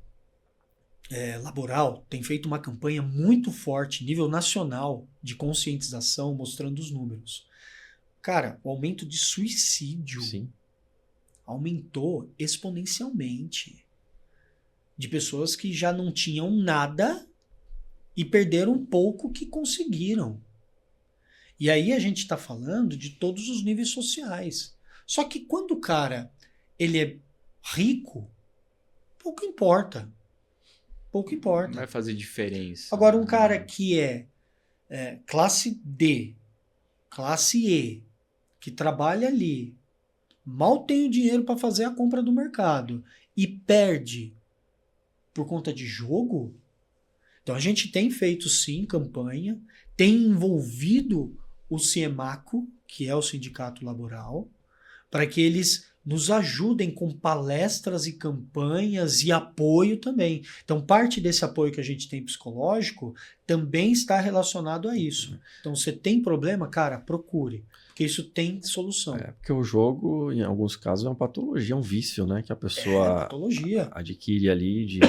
laboral tem feito uma campanha muito forte, nível nacional, de conscientização, mostrando os números. Cara, o aumento de suicídio aumentou exponencialmente. De pessoas que já não tinham nada e perderam um pouco que conseguiram. E aí a gente está falando de todos os níveis sociais. Só que quando o cara ele é rico, pouco importa. Pouco importa. Não vai fazer diferença. Agora, um cara que é classe D, classe E, que trabalha ali, mal tem o dinheiro para fazer a compra do mercado e perde por conta de jogo. Então a gente tem feito sim campanha, tem envolvido o CIEMACO, que é o Sindicato Laboral, para que eles nos ajudem com palestras e campanhas e apoio também. Então parte desse apoio que a gente tem psicológico também está relacionado a isso. Então você tem problema, cara, procure. Porque isso tem solução. Porque o jogo, em alguns casos, é uma patologia, um vício, né? Que a pessoa adquire ali,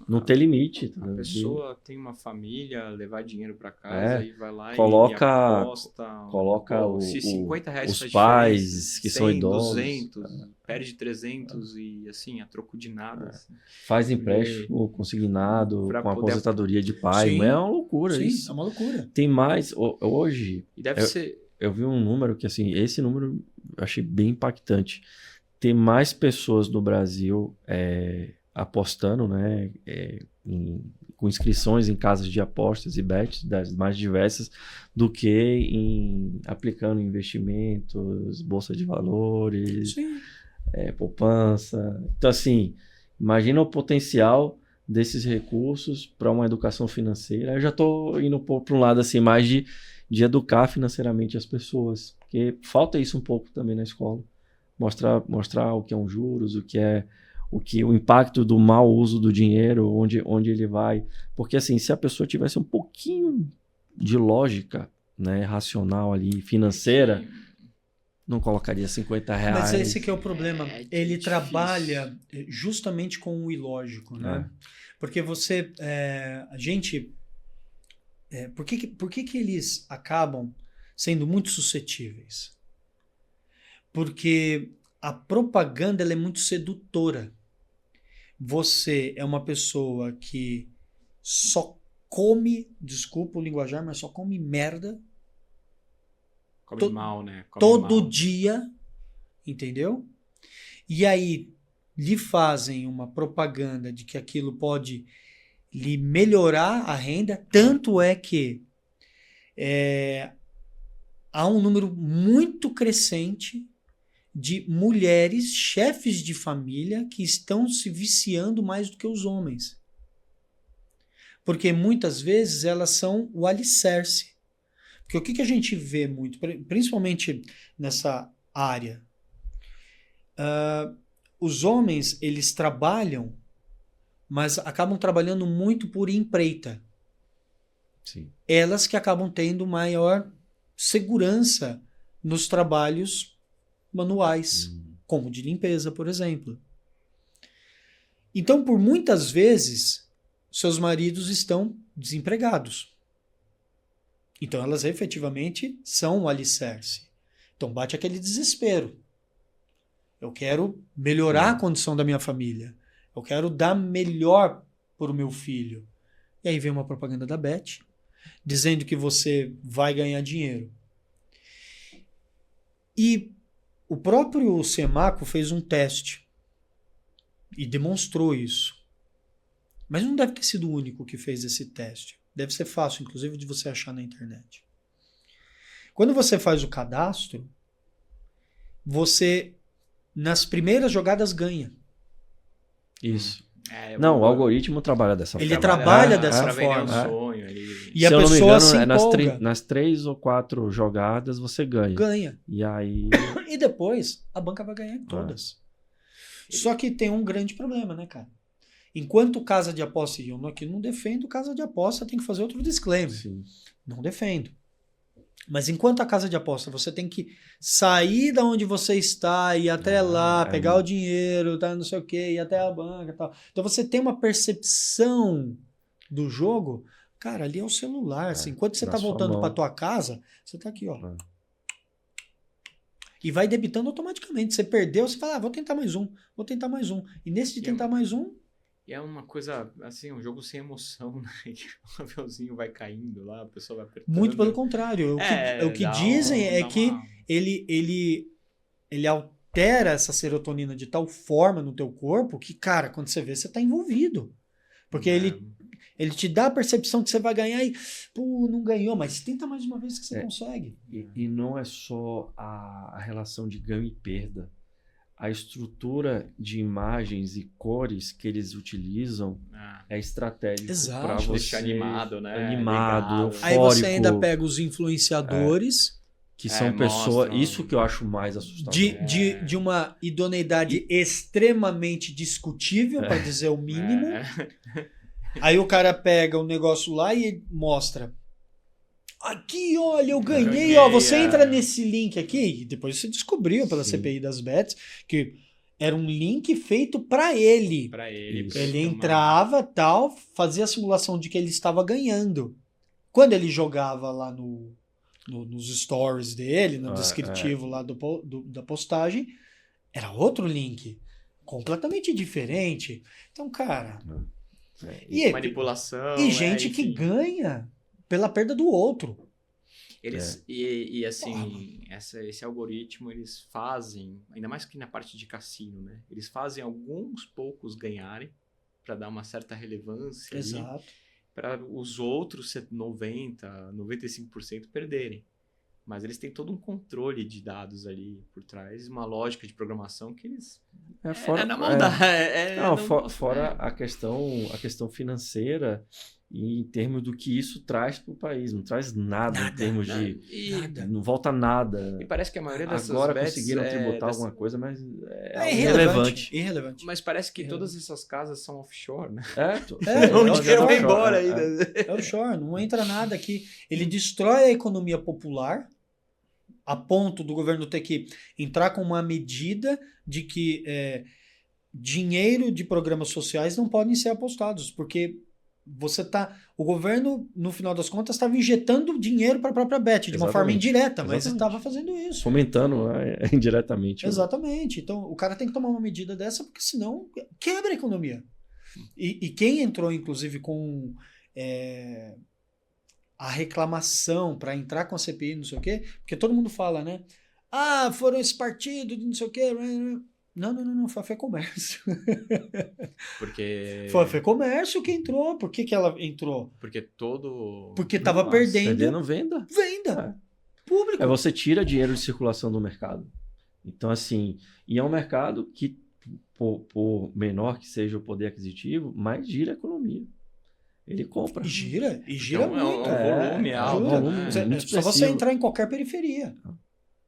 não tem limite. A pessoa tem uma família, levar dinheiro para casa e vai lá coloca, e aposta. Coloca se 50 reais os pais que 100, são idosos. 200, perde 300 e assim, a troco de nada. Assim. Faz empréstimo consignado com aposentadoria de pai. Sim, é uma loucura isso. É uma loucura. Tem mais, hoje... E deve ser... Eu vi um número que, assim, esse número eu achei bem impactante. Tem mais pessoas no Brasil apostando, né, com inscrições em casas de apostas e bets das mais diversas do que aplicando investimentos, bolsa de valores, poupança. Então, assim, imagina o potencial desses recursos para uma educação financeira. Eu já estou indo para um lado assim, mais de educar financeiramente as pessoas, porque falta isso um pouco também na escola, mostrar o que é um juros, o que é o impacto do mau uso do dinheiro, onde ele vai. Porque assim, se a pessoa tivesse um pouquinho de lógica, né, racional ali, financeira, não colocaria R$50. Mas esse que é o problema. Ele difícil. trabalha justamente com o ilógico, né? Porque você... a gente... por que eles acabam sendo muito suscetíveis? Porque a propaganda ela é muito sedutora. Você é uma pessoa que só come, desculpa o linguajar, mas só come merda Come mal, né? Come todo mal. dia, entendeu? E aí lhe fazem uma propaganda de que aquilo pode lhe melhorar a renda, tanto é que há um número muito crescente de mulheres, chefes de família, que estão se viciando mais do que os homens. Porque muitas vezes elas são o alicerce. Porque o que a gente vê muito, principalmente nessa área, os homens, eles trabalham, mas acabam trabalhando muito por empreita. Sim. Elas que acabam tendo maior segurança nos trabalhos manuais, como de limpeza, por exemplo. Então, por muitas vezes, seus maridos estão desempregados. Então, elas efetivamente são o alicerce. Então, bate aquele desespero. Eu quero melhorar a condição da minha família. Eu quero dar melhor para o meu filho. E aí vem uma propaganda da Bet, dizendo que você vai ganhar dinheiro. E o próprio Semaco fez um teste e demonstrou isso. Mas não deve ter sido o único que fez esse teste. Deve ser fácil, inclusive, de você achar na internet. Quando você faz o cadastro, você, nas primeiras jogadas, ganha. Isso. Não, o algoritmo trabalha dessa Ele forma. trabalha dessa forma. Sonho, E a pessoa se engano, empolga. nas 3 ou 4 jogadas você ganha. Ganha. E aí... E depois, a banca vai ganhar em todas. Só que tem um grande problema, né, cara? Enquanto casa de aposta, e eu aqui não defendo casa de aposta, tem que fazer outro disclaimer. Sim. Não defendo. Mas enquanto a casa de aposta, você tem que sair da onde você está, ir até lá, pegar o dinheiro, tá, não sei o quê, ir até a banca e tal. Então você tem uma percepção do jogo, cara, ali é o celular. Assim, enquanto você tá voltando para tua casa, você tá aqui, ó. E vai debitando automaticamente. Você perdeu, você fala, vou tentar mais um, vou tentar mais um. E nesse de tentar mais um... E é uma coisa, assim, um jogo sem emoção, né? O aviãozinho vai caindo lá, a pessoa vai apertando. Muito pelo contrário. O que dizem é que ele altera essa serotonina de tal forma no teu corpo que, cara, quando você vê, você tá envolvido. Porque ele te dá a percepção que você vai ganhar e, pô, não ganhou, mas tenta mais uma vez que você consegue. E não é só a relação de ganho e perda. A estrutura de imagens e cores que eles utilizam é estratégico para você deixar animado, né? Animado, eufórico. Aí você ainda pega os influenciadores, que são pessoas... Isso que eu acho mais assustador. De uma idoneidade extremamente discutível, para dizer o mínimo. Aí o cara pega o negócio lá e mostra. Aqui, olha, eu ganhei, ó. Você entra nesse link aqui, e depois você descobriu pela CPI das bets que era um link feito para ele. Para ele. Ele entrava, tal, fazia a simulação de que ele estava ganhando. Quando ele jogava lá nos stories dele, no descritivo lá da postagem, era outro link, completamente diferente. Então, cara... manipulação. E gente que ganha pela perda do outro. E assim, esse algoritmo, eles fazem, ainda mais que na parte de cassino, né? Eles fazem alguns poucos ganharem para dar uma certa relevância. Exato. Para os outros 90%, 95% perderem. Mas eles têm todo um controle de dados ali por trás, uma lógica de programação que eles... Fora na maldade. Fora a questão financeira E em termos do que isso traz para o país, não traz nada em termos de... Nada. Não volta nada. E parece que a maioria dessas Agora bets conseguiram tributar alguma coisa, mas É irrelevante. irrelevante. Mas parece que todas essas casas são offshore, né? O dinheiro vai embora ainda. É offshore, não entra nada aqui. Ele destrói a economia popular a ponto do governo ter que entrar com uma medida de que dinheiro de programas sociais não podem ser apostados, porque o governo, no final das contas, estava injetando dinheiro para a própria Bet, de uma forma indireta, mas estava fazendo isso. Fomentando indiretamente. Exatamente. Então, o cara tem que tomar uma medida dessa, porque senão quebra a economia. E quem entrou, inclusive, com a reclamação para entrar com a CPI, não sei o quê, porque todo mundo fala, né? Ah, foram esse partido de não sei o quê. Não, foi a FEComércio. Porque... Foi a FEComércio que entrou. Por que ela entrou? Porque estava perdendo venda. Público. Você tira dinheiro de circulação do mercado. Então, assim, e é um mercado que, por menor que seja o poder aquisitivo, mais gira a economia. Ele compra. E gira então, muito. É um volume alto. Só você entrar em qualquer periferia.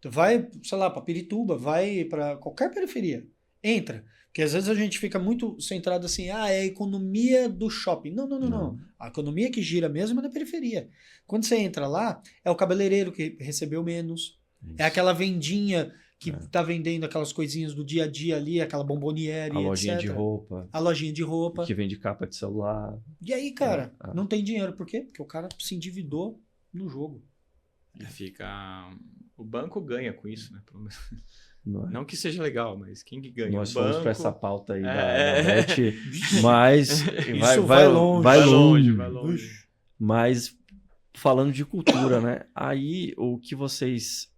Tu vai, sei lá, para Pirituba, vai para qualquer periferia. Entra. Porque às vezes a gente fica muito centrado assim, é a economia do shopping. Não. A economia que gira mesmo é na periferia. Quando você entra lá, é o cabeleireiro que recebeu menos. Isso. É aquela vendinha que tá vendendo aquelas coisinhas do dia a dia ali, aquela bomboniere, a lojinha etc. de roupa. A lojinha de roupa. Que vende capa de celular. E aí, cara, não tem dinheiro. Por quê? Porque o cara se endividou no jogo. E fica... O banco ganha com isso, né? Não que seja legal, mas quem que ganha? Nós o fomos banco... para essa pauta aí da Bet, mas vai longe. Vai longe. Mas falando de cultura, né? Aí o que vocês...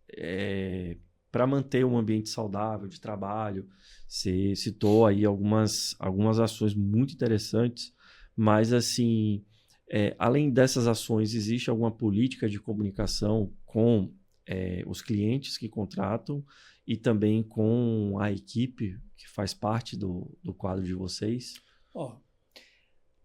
para manter um ambiente saudável de trabalho, você citou aí algumas ações muito interessantes, mas assim, além dessas ações, existe alguma política de comunicação com os clientes que contratam e também com a equipe que faz parte do quadro de vocês?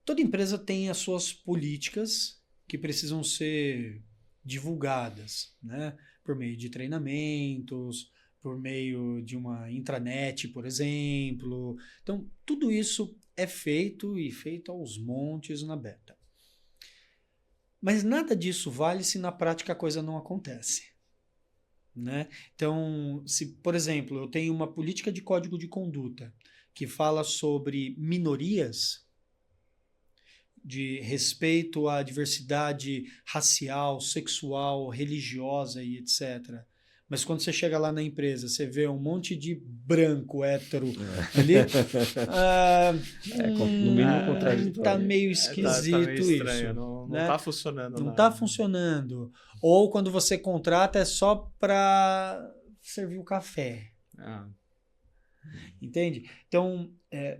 Toda empresa tem as suas políticas que precisam ser divulgadas, né? Por meio de treinamentos, por meio de uma intranet, por exemplo. Então, tudo isso é feito aos montes na Beta. Mas nada disso vale se na prática a coisa não acontece. Né? Então, se, por exemplo, eu tenho uma política de código de conduta que fala sobre minorias, de respeito à diversidade racial, sexual, religiosa e etc. Mas quando você chega lá na empresa, você vê um monte de branco hétero ali. No mínimo contraditório. Tá meio esquisito tá meio estranho, isso. Não né? tá funcionando. Não tá funcionando. Ou quando você contrata é só para servir o café. Entende? Então,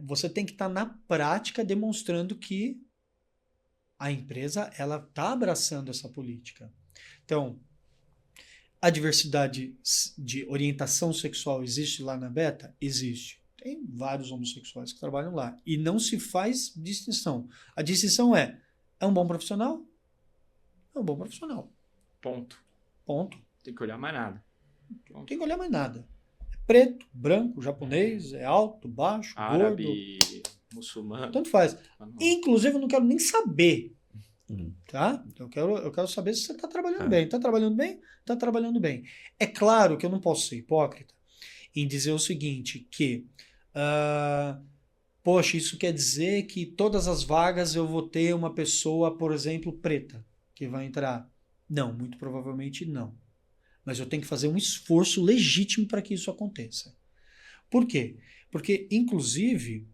você tem que estar na prática demonstrando que a empresa ela tá abraçando essa política. Então, a diversidade de orientação sexual existe lá na Beta? Existe. Tem vários homossexuais que trabalham lá. E não se faz distinção. A distinção é um bom profissional? É um bom profissional. Ponto. Tem que olhar mais nada. Não tem que olhar mais nada. É preto, branco, japonês, é alto, baixo, árabe, gordo. Muçulmano. Tanto faz. Inclusive, eu não quero nem saber. Tá? Eu quero saber se você está trabalhando bem. Está trabalhando bem? Está trabalhando bem. É claro que eu não posso ser hipócrita em dizer o seguinte, que poxa, isso quer dizer que todas as vagas eu vou ter uma pessoa, por exemplo, preta, que vai entrar. Não, muito provavelmente não. Mas eu tenho que fazer um esforço legítimo para que isso aconteça. Por quê? Porque, inclusive...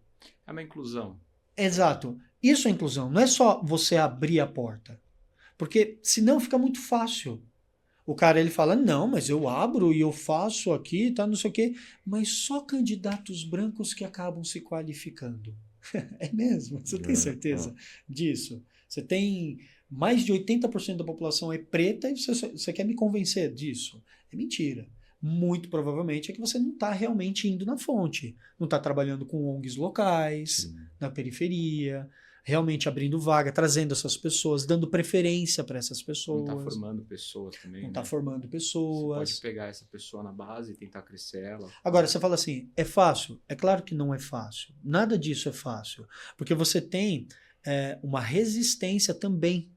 É uma inclusão. Exato. Isso é inclusão. Não é só você abrir a porta. Porque senão fica muito fácil. O cara ele fala, não, mas eu abro e eu faço aqui, tá, não sei o quê. Mas só candidatos brancos que acabam se qualificando. É mesmo? Você tem certeza disso? Você tem mais de 80% da população é preta e você quer me convencer disso? É mentira. Muito provavelmente é que você não está realmente indo na fonte. Não está trabalhando com ONGs locais, na periferia. realmente abrindo vaga, trazendo essas pessoas, dando preferência para essas pessoas. Não está formando pessoas também. Não está né? formando pessoas. Você pode pegar essa pessoa na base e tentar crescer ela. Agora, você fala assim, é fácil? É claro que não é fácil. Nada disso é fácil. Porque você tem uma resistência também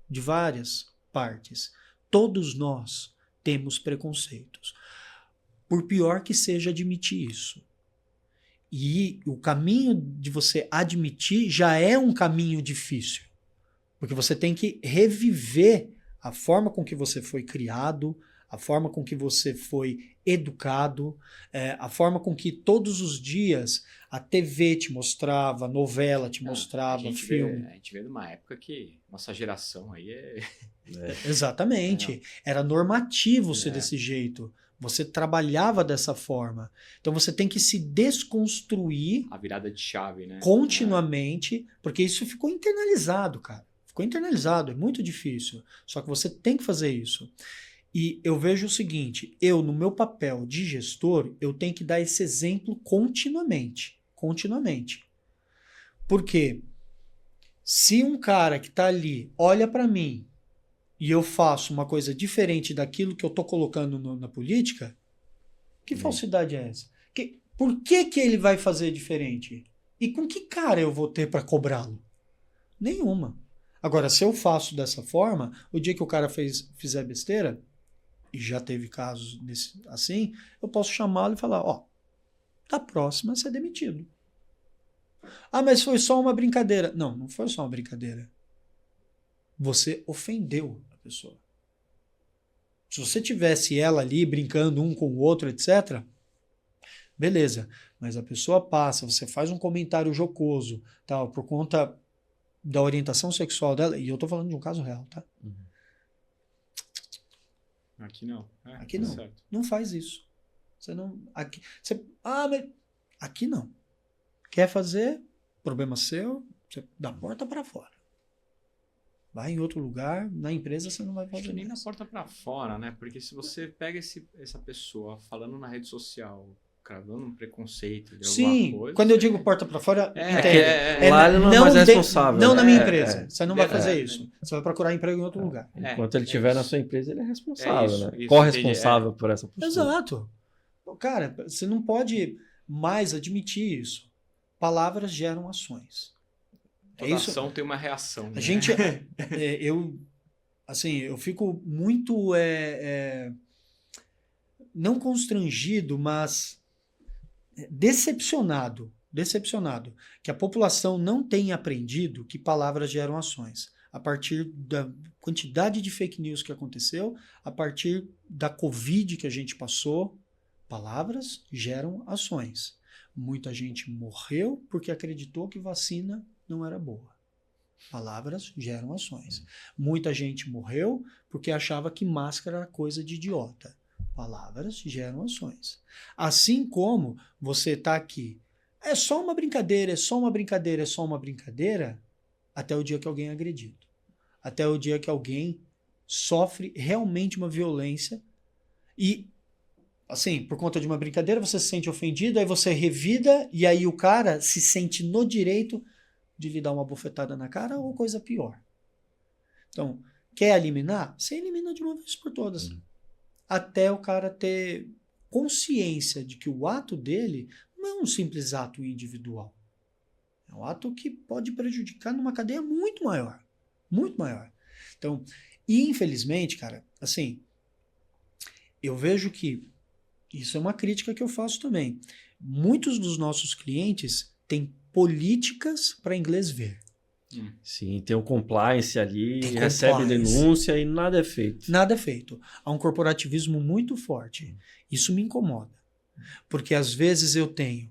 de várias partes. Todos nós temos preconceitos. Por pior que seja admitir isso. E o caminho de você admitir já é um caminho difícil. Porque você tem que reviver a forma com que você foi criado, a forma com que você foi educado, a forma com que todos os dias a TV te mostrava, a novela te mostrava, filme. A gente vê numa época que nossa geração aí Exatamente. Era normativo ser desse jeito. Você trabalhava dessa forma. Então você tem que se desconstruir. A virada de chave, né? Continuamente, porque isso ficou internalizado, cara. Ficou internalizado, é muito difícil. Só que você tem que fazer isso. E eu vejo o seguinte, no meu papel de gestor, eu tenho que dar esse exemplo continuamente. Continuamente. Porque se um cara que está ali olha para mim e eu faço uma coisa diferente daquilo que eu estou colocando na política, que falsidade é essa? Por que ele vai fazer diferente? E com que cara eu vou ter para cobrá-lo? Nenhuma. Agora, se eu faço dessa forma, o dia que o cara fizer besteira, e já teve casos assim, eu posso chamá-lo e falar, da próxima você é demitido. Ah, mas foi só uma brincadeira. Não, não foi só uma brincadeira. Você ofendeu a pessoa. Se você tivesse ela ali brincando um com o outro, etc., beleza. Mas a pessoa passa, você faz um comentário jocoso, tal, por conta da orientação sexual dela, e eu tô falando de um caso real, tá? Aqui não. Aqui não. Certo. Não faz isso. Você não. Mas aqui não. Quer fazer? Problema seu, você da porta para fora. Vai em outro lugar, na empresa você não vai fazer nem na porta para fora, né? Porque se você pega essa pessoa falando na rede social, cravando um preconceito de alguma coisa... Quando eu digo porta para fora, lá ele não é mais responsável. Não na minha empresa. Você não vai fazer isso. Você vai procurar emprego em outro lugar. Enquanto ele estiver na sua empresa, ele é responsável, né? Corresponsável por essa postura. Exato. Cara, você não pode mais admitir isso. Palavras geram ações. Toda ação tem uma reação. A gente... eu fico muito... não constrangido, mas decepcionado que a população não tenha aprendido que palavras geram ações. A partir da quantidade de fake news que aconteceu, a partir da Covid que a gente passou, palavras geram ações. Muita gente morreu porque acreditou que vacina não era boa. Palavras geram ações. Muita gente morreu porque achava que máscara era coisa de idiota. Palavras geram ações. Assim como você está aqui, é só uma brincadeira, é só uma brincadeira, é só uma brincadeira, até o dia que alguém é agredido. Até o dia que alguém sofre realmente uma violência e, assim, por conta de uma brincadeira, você se sente ofendido, aí você revida e aí o cara se sente no direito de lhe dar uma bofetada na cara ou coisa pior. Então, quer eliminar? Você elimina de uma vez por todas. Até o cara ter consciência de que o ato dele não é um simples ato individual. É um ato que pode prejudicar numa cadeia muito maior. Muito maior. Então, e infelizmente, cara, assim, eu vejo que isso é uma crítica que eu faço também. Muitos dos nossos clientes têm políticas para inglês ver. Sim, tem um compliance ali, recebe denúncia e nada é feito. Nada é feito. Há um corporativismo muito forte. Isso me incomoda. Porque às vezes eu tenho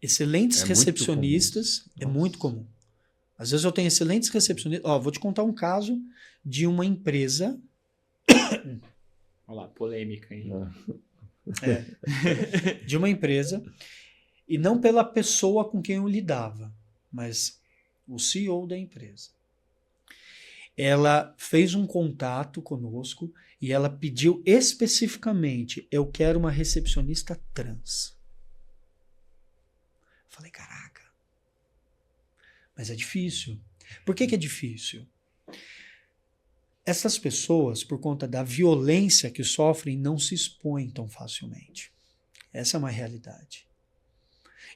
excelentes recepcionistas, é muito comum. Às vezes eu tenho excelentes recepcionistas. Vou te contar um caso de uma empresa. Olha lá, polêmica, hein? De uma empresa, e não pela pessoa com quem eu lidava, mas o CEO da empresa. Ela fez um contato conosco e ela pediu especificamente, eu quero uma recepcionista trans. Falei, caraca. Mas é difícil. Por que é difícil? Essas pessoas, por conta da violência que sofrem, não se expõem tão facilmente. Essa é uma realidade.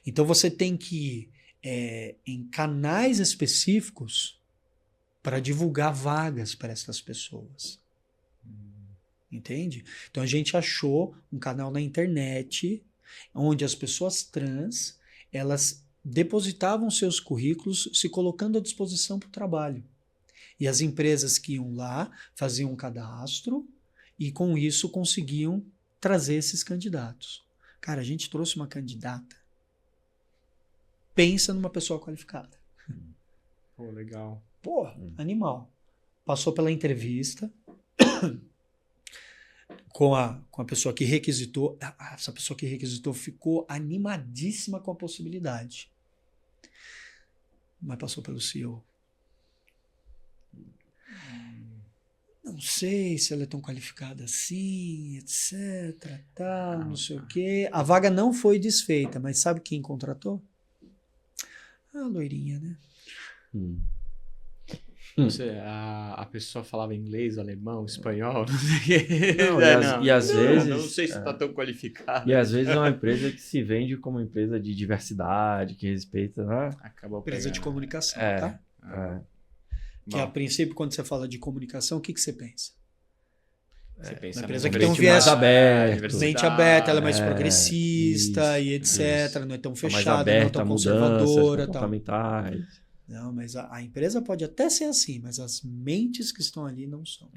Então você tem que ir em canais específicos para divulgar vagas para essas pessoas. Entende? Então a gente achou um canal na internet onde as pessoas trans, elas depositavam seus currículos se colocando à disposição para o trabalho. E as empresas que iam lá faziam um cadastro e com isso conseguiam trazer esses candidatos. Cara, a gente trouxe uma candidata. Pensa numa pessoa qualificada. Pô, legal. Pô, animal. Passou pela entrevista com a pessoa que requisitou. Essa pessoa que requisitou ficou animadíssima com a possibilidade. Mas passou pelo CEO. Não sei se ela é tão qualificada assim, etc, tal, não sei o quê. A vaga não foi desfeita, mas sabe quem contratou? A loirinha, né? A pessoa falava inglês, alemão, espanhol, não sei o quê. E às vezes... Não sei se está tão qualificado. E às vezes é uma empresa que se vende como uma empresa de diversidade, que respeita, né? Acabou Empresa de comunicação, É. tá? Que a princípio, quando você fala de comunicação, o que você pensa? Você pensa uma na empresa que tem um mais viés aberto. mente aberta, ela é mais É, progressista e etc. isso. Não é tão Mais fechada, não aberta tão a mudanças conservadora. Tal. comportamentais. Não, mas a empresa pode até ser assim, mas as mentes que estão ali não são.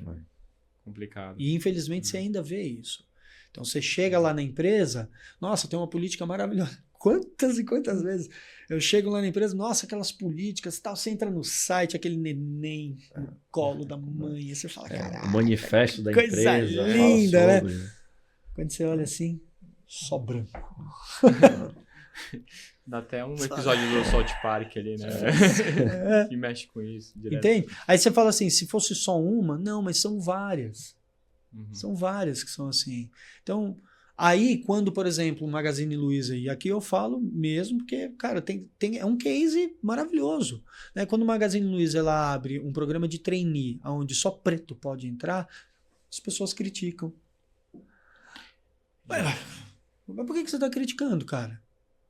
Complicado. E infelizmente você ainda vê isso. Então você chega lá na empresa, nossa, tem uma política maravilhosa. Quantas e quantas vezes eu chego lá na empresa, nossa, aquelas políticas, tal, você entra no site, aquele neném no colo da mãe, e você fala, caralho, O manifesto da coisa empresa. fala linda, sobre, né? Quando você olha assim, só branco. Dá até um episódio do South Park ali, né? Que mexe com isso. Direto. Entende? Aí você fala assim, se fosse só uma, não, mas são várias. São várias que são assim. Então, aí, quando, por exemplo, o Magazine Luiza, e aqui eu falo mesmo, porque, cara, é um case maravilhoso. Né? Quando o Magazine Luiza ela abre um programa de trainee, onde só preto pode entrar, as pessoas criticam. Mas por que você está criticando, cara?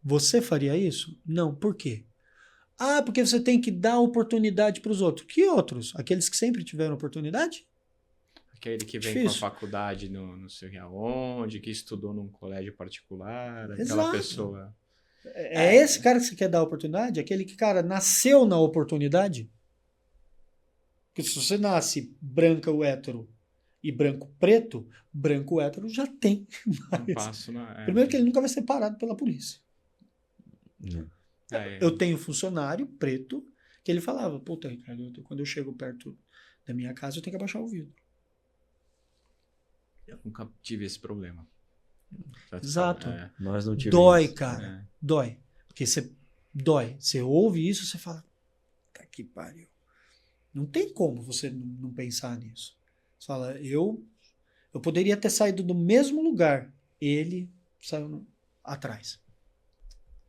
Você faria isso? Não. Por quê? Ah, porque você tem que dar oportunidade para os outros. Que outros? Aqueles que sempre tiveram oportunidade? Aquele que vem Difícil. com a faculdade no não sei aonde, que estudou num colégio particular, aquela Exato. pessoa. É esse cara que você quer dar oportunidade? Aquele que, cara, nasceu na oportunidade? Porque se você nasce branco hétero e branco preto, branco hétero já tem. Um passo na... Primeiro que ele nunca vai ser parado pela polícia. Eu tenho funcionário preto que ele falava, puta, Ricardo, quando eu chego perto da minha casa eu tenho que abaixar o vidro. Eu nunca tive esse problema. Exato. Nós não tivemos. Dói, cara. Dói. Porque você dói. Você ouve isso, você fala, tá que pariu. Não tem como você não pensar nisso. Você fala, eu poderia ter saído do mesmo lugar. Ele saiu atrás.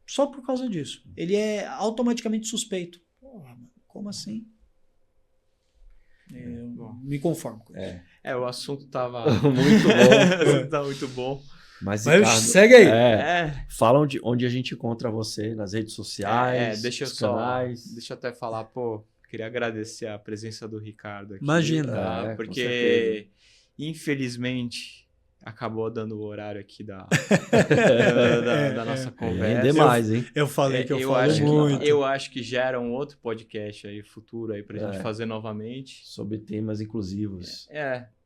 Só por causa disso. Ele é automaticamente suspeito. Porra, mano, como assim? Eu me conformo com isso. O assunto tava Muito bom. o assunto tá muito bom. Mas Ricardo, segue aí. Fala onde a gente encontra você nas redes sociais, deixa eu nos canais. Deixa eu até falar, queria agradecer a presença do Ricardo aqui. Imagina. Tá? Com Porque, certeza. Infelizmente, acabou dando o horário aqui da nossa conversa. Render mais, hein? Eu falei que eu falo acho muito. Eu acho que gera um outro podcast aí, futuro aí, pra gente fazer novamente. Sobre temas inclusivos.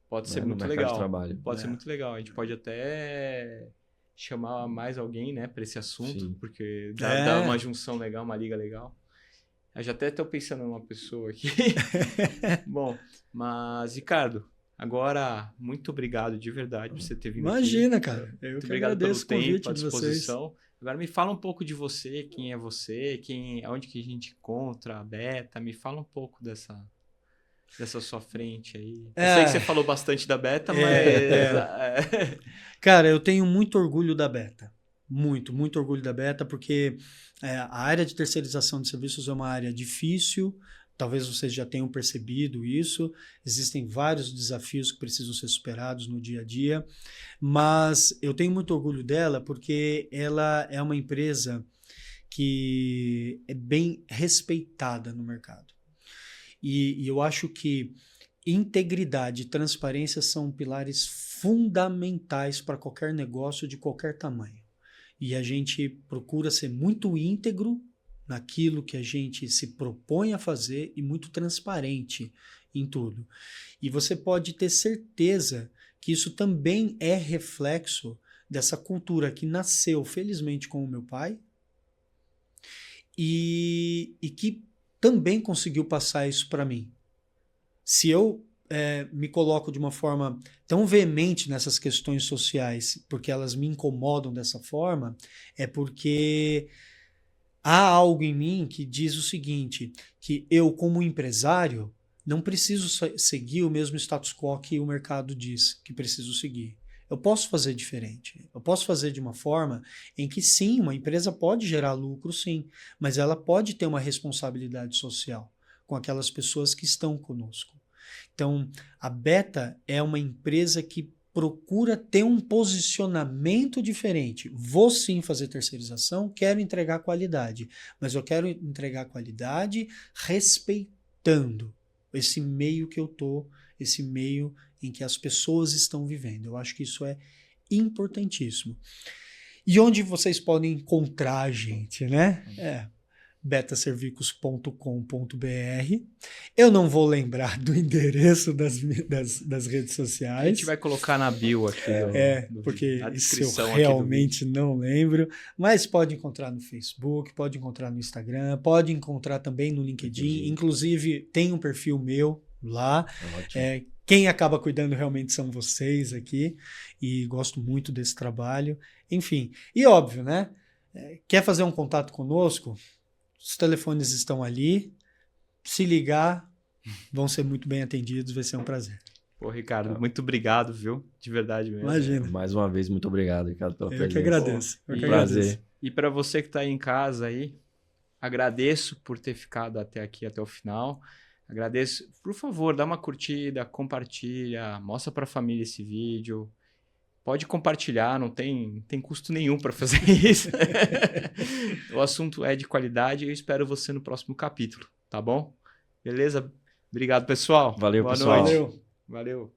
Pode ser no muito mercado legal. de trabalho. Pode ser muito legal. A gente pode até chamar mais alguém, né, para esse assunto, Sim. porque dá uma junção legal, uma liga legal. Eu já até estou pensando numa pessoa aqui. Bom, mas, Ricardo, agora, muito obrigado de verdade por você ter vindo Imagina, aqui. cara. Eu Muito que obrigado agradeço o pelo convite tempo, a de vocês. disposição. Agora me fala um pouco de você, quem é você, onde que a gente encontra a Beta, me fala um pouco dessa sua frente aí. Eu sei que você falou bastante da Beta, mas... Cara, eu tenho muito orgulho da Beta. muito orgulho da Beta, porque a área de terceirização de serviços é uma área difícil, talvez vocês já tenham percebido isso, existem vários desafios que precisam ser superados no dia a dia, mas eu tenho muito orgulho dela porque ela é uma empresa que é bem respeitada no mercado. E eu acho que integridade e transparência são pilares fundamentais para qualquer negócio de qualquer tamanho. E a gente procura ser muito íntegro naquilo que a gente se propõe a fazer e muito transparente em tudo. E você pode ter certeza que isso também é reflexo dessa cultura que nasceu, felizmente, com o meu pai e que também conseguiu passar isso para mim. Se eu me coloco de uma forma tão veemente nessas questões sociais, porque elas me incomodam dessa forma, é porque há algo em mim que diz o seguinte, que eu, como empresário, não preciso seguir o mesmo status quo que o mercado diz que preciso seguir. Eu posso fazer diferente. Eu posso fazer de uma forma em que, sim, uma empresa pode gerar lucro, sim, mas ela pode ter uma responsabilidade social com aquelas pessoas que estão conosco. Então, a Beta é uma empresa que procura ter um posicionamento diferente. Vou sim fazer terceirização, quero entregar qualidade, mas eu quero entregar qualidade respeitando esse meio que eu tô, esse meio em que as pessoas estão vivendo. Eu acho que isso é importantíssimo. E onde vocês podem encontrar a gente, né? betaservicos.com.br. Eu não vou lembrar do endereço das redes sociais. A gente vai colocar na bio aqui. Porque isso eu realmente não lembro. Mas pode encontrar no Facebook, pode encontrar no Instagram, pode encontrar também no LinkedIn. Inclusive, tem um perfil meu lá. Quem acaba cuidando realmente são vocês aqui. E gosto muito desse trabalho. Enfim, e óbvio, né? Quer fazer um contato conosco? Os telefones estão ali. Se ligar, vão ser muito bem atendidos. Vai ser um prazer. Pô, Ricardo, muito obrigado, viu? De verdade mesmo. Imagina. Mais uma vez, muito obrigado, Ricardo, pela presença. Eu que agradeço. Prazer. E para você que está aí em casa aí, agradeço por ter ficado até aqui, até o final. Agradeço. Por favor, dá uma curtida, compartilha, mostra para a família esse vídeo. Pode compartilhar, não tem custo nenhum para fazer isso. O assunto é de qualidade e eu espero você no próximo capítulo, tá bom? Beleza? Obrigado, pessoal. Valeu, Boa pessoal. noite. Valeu.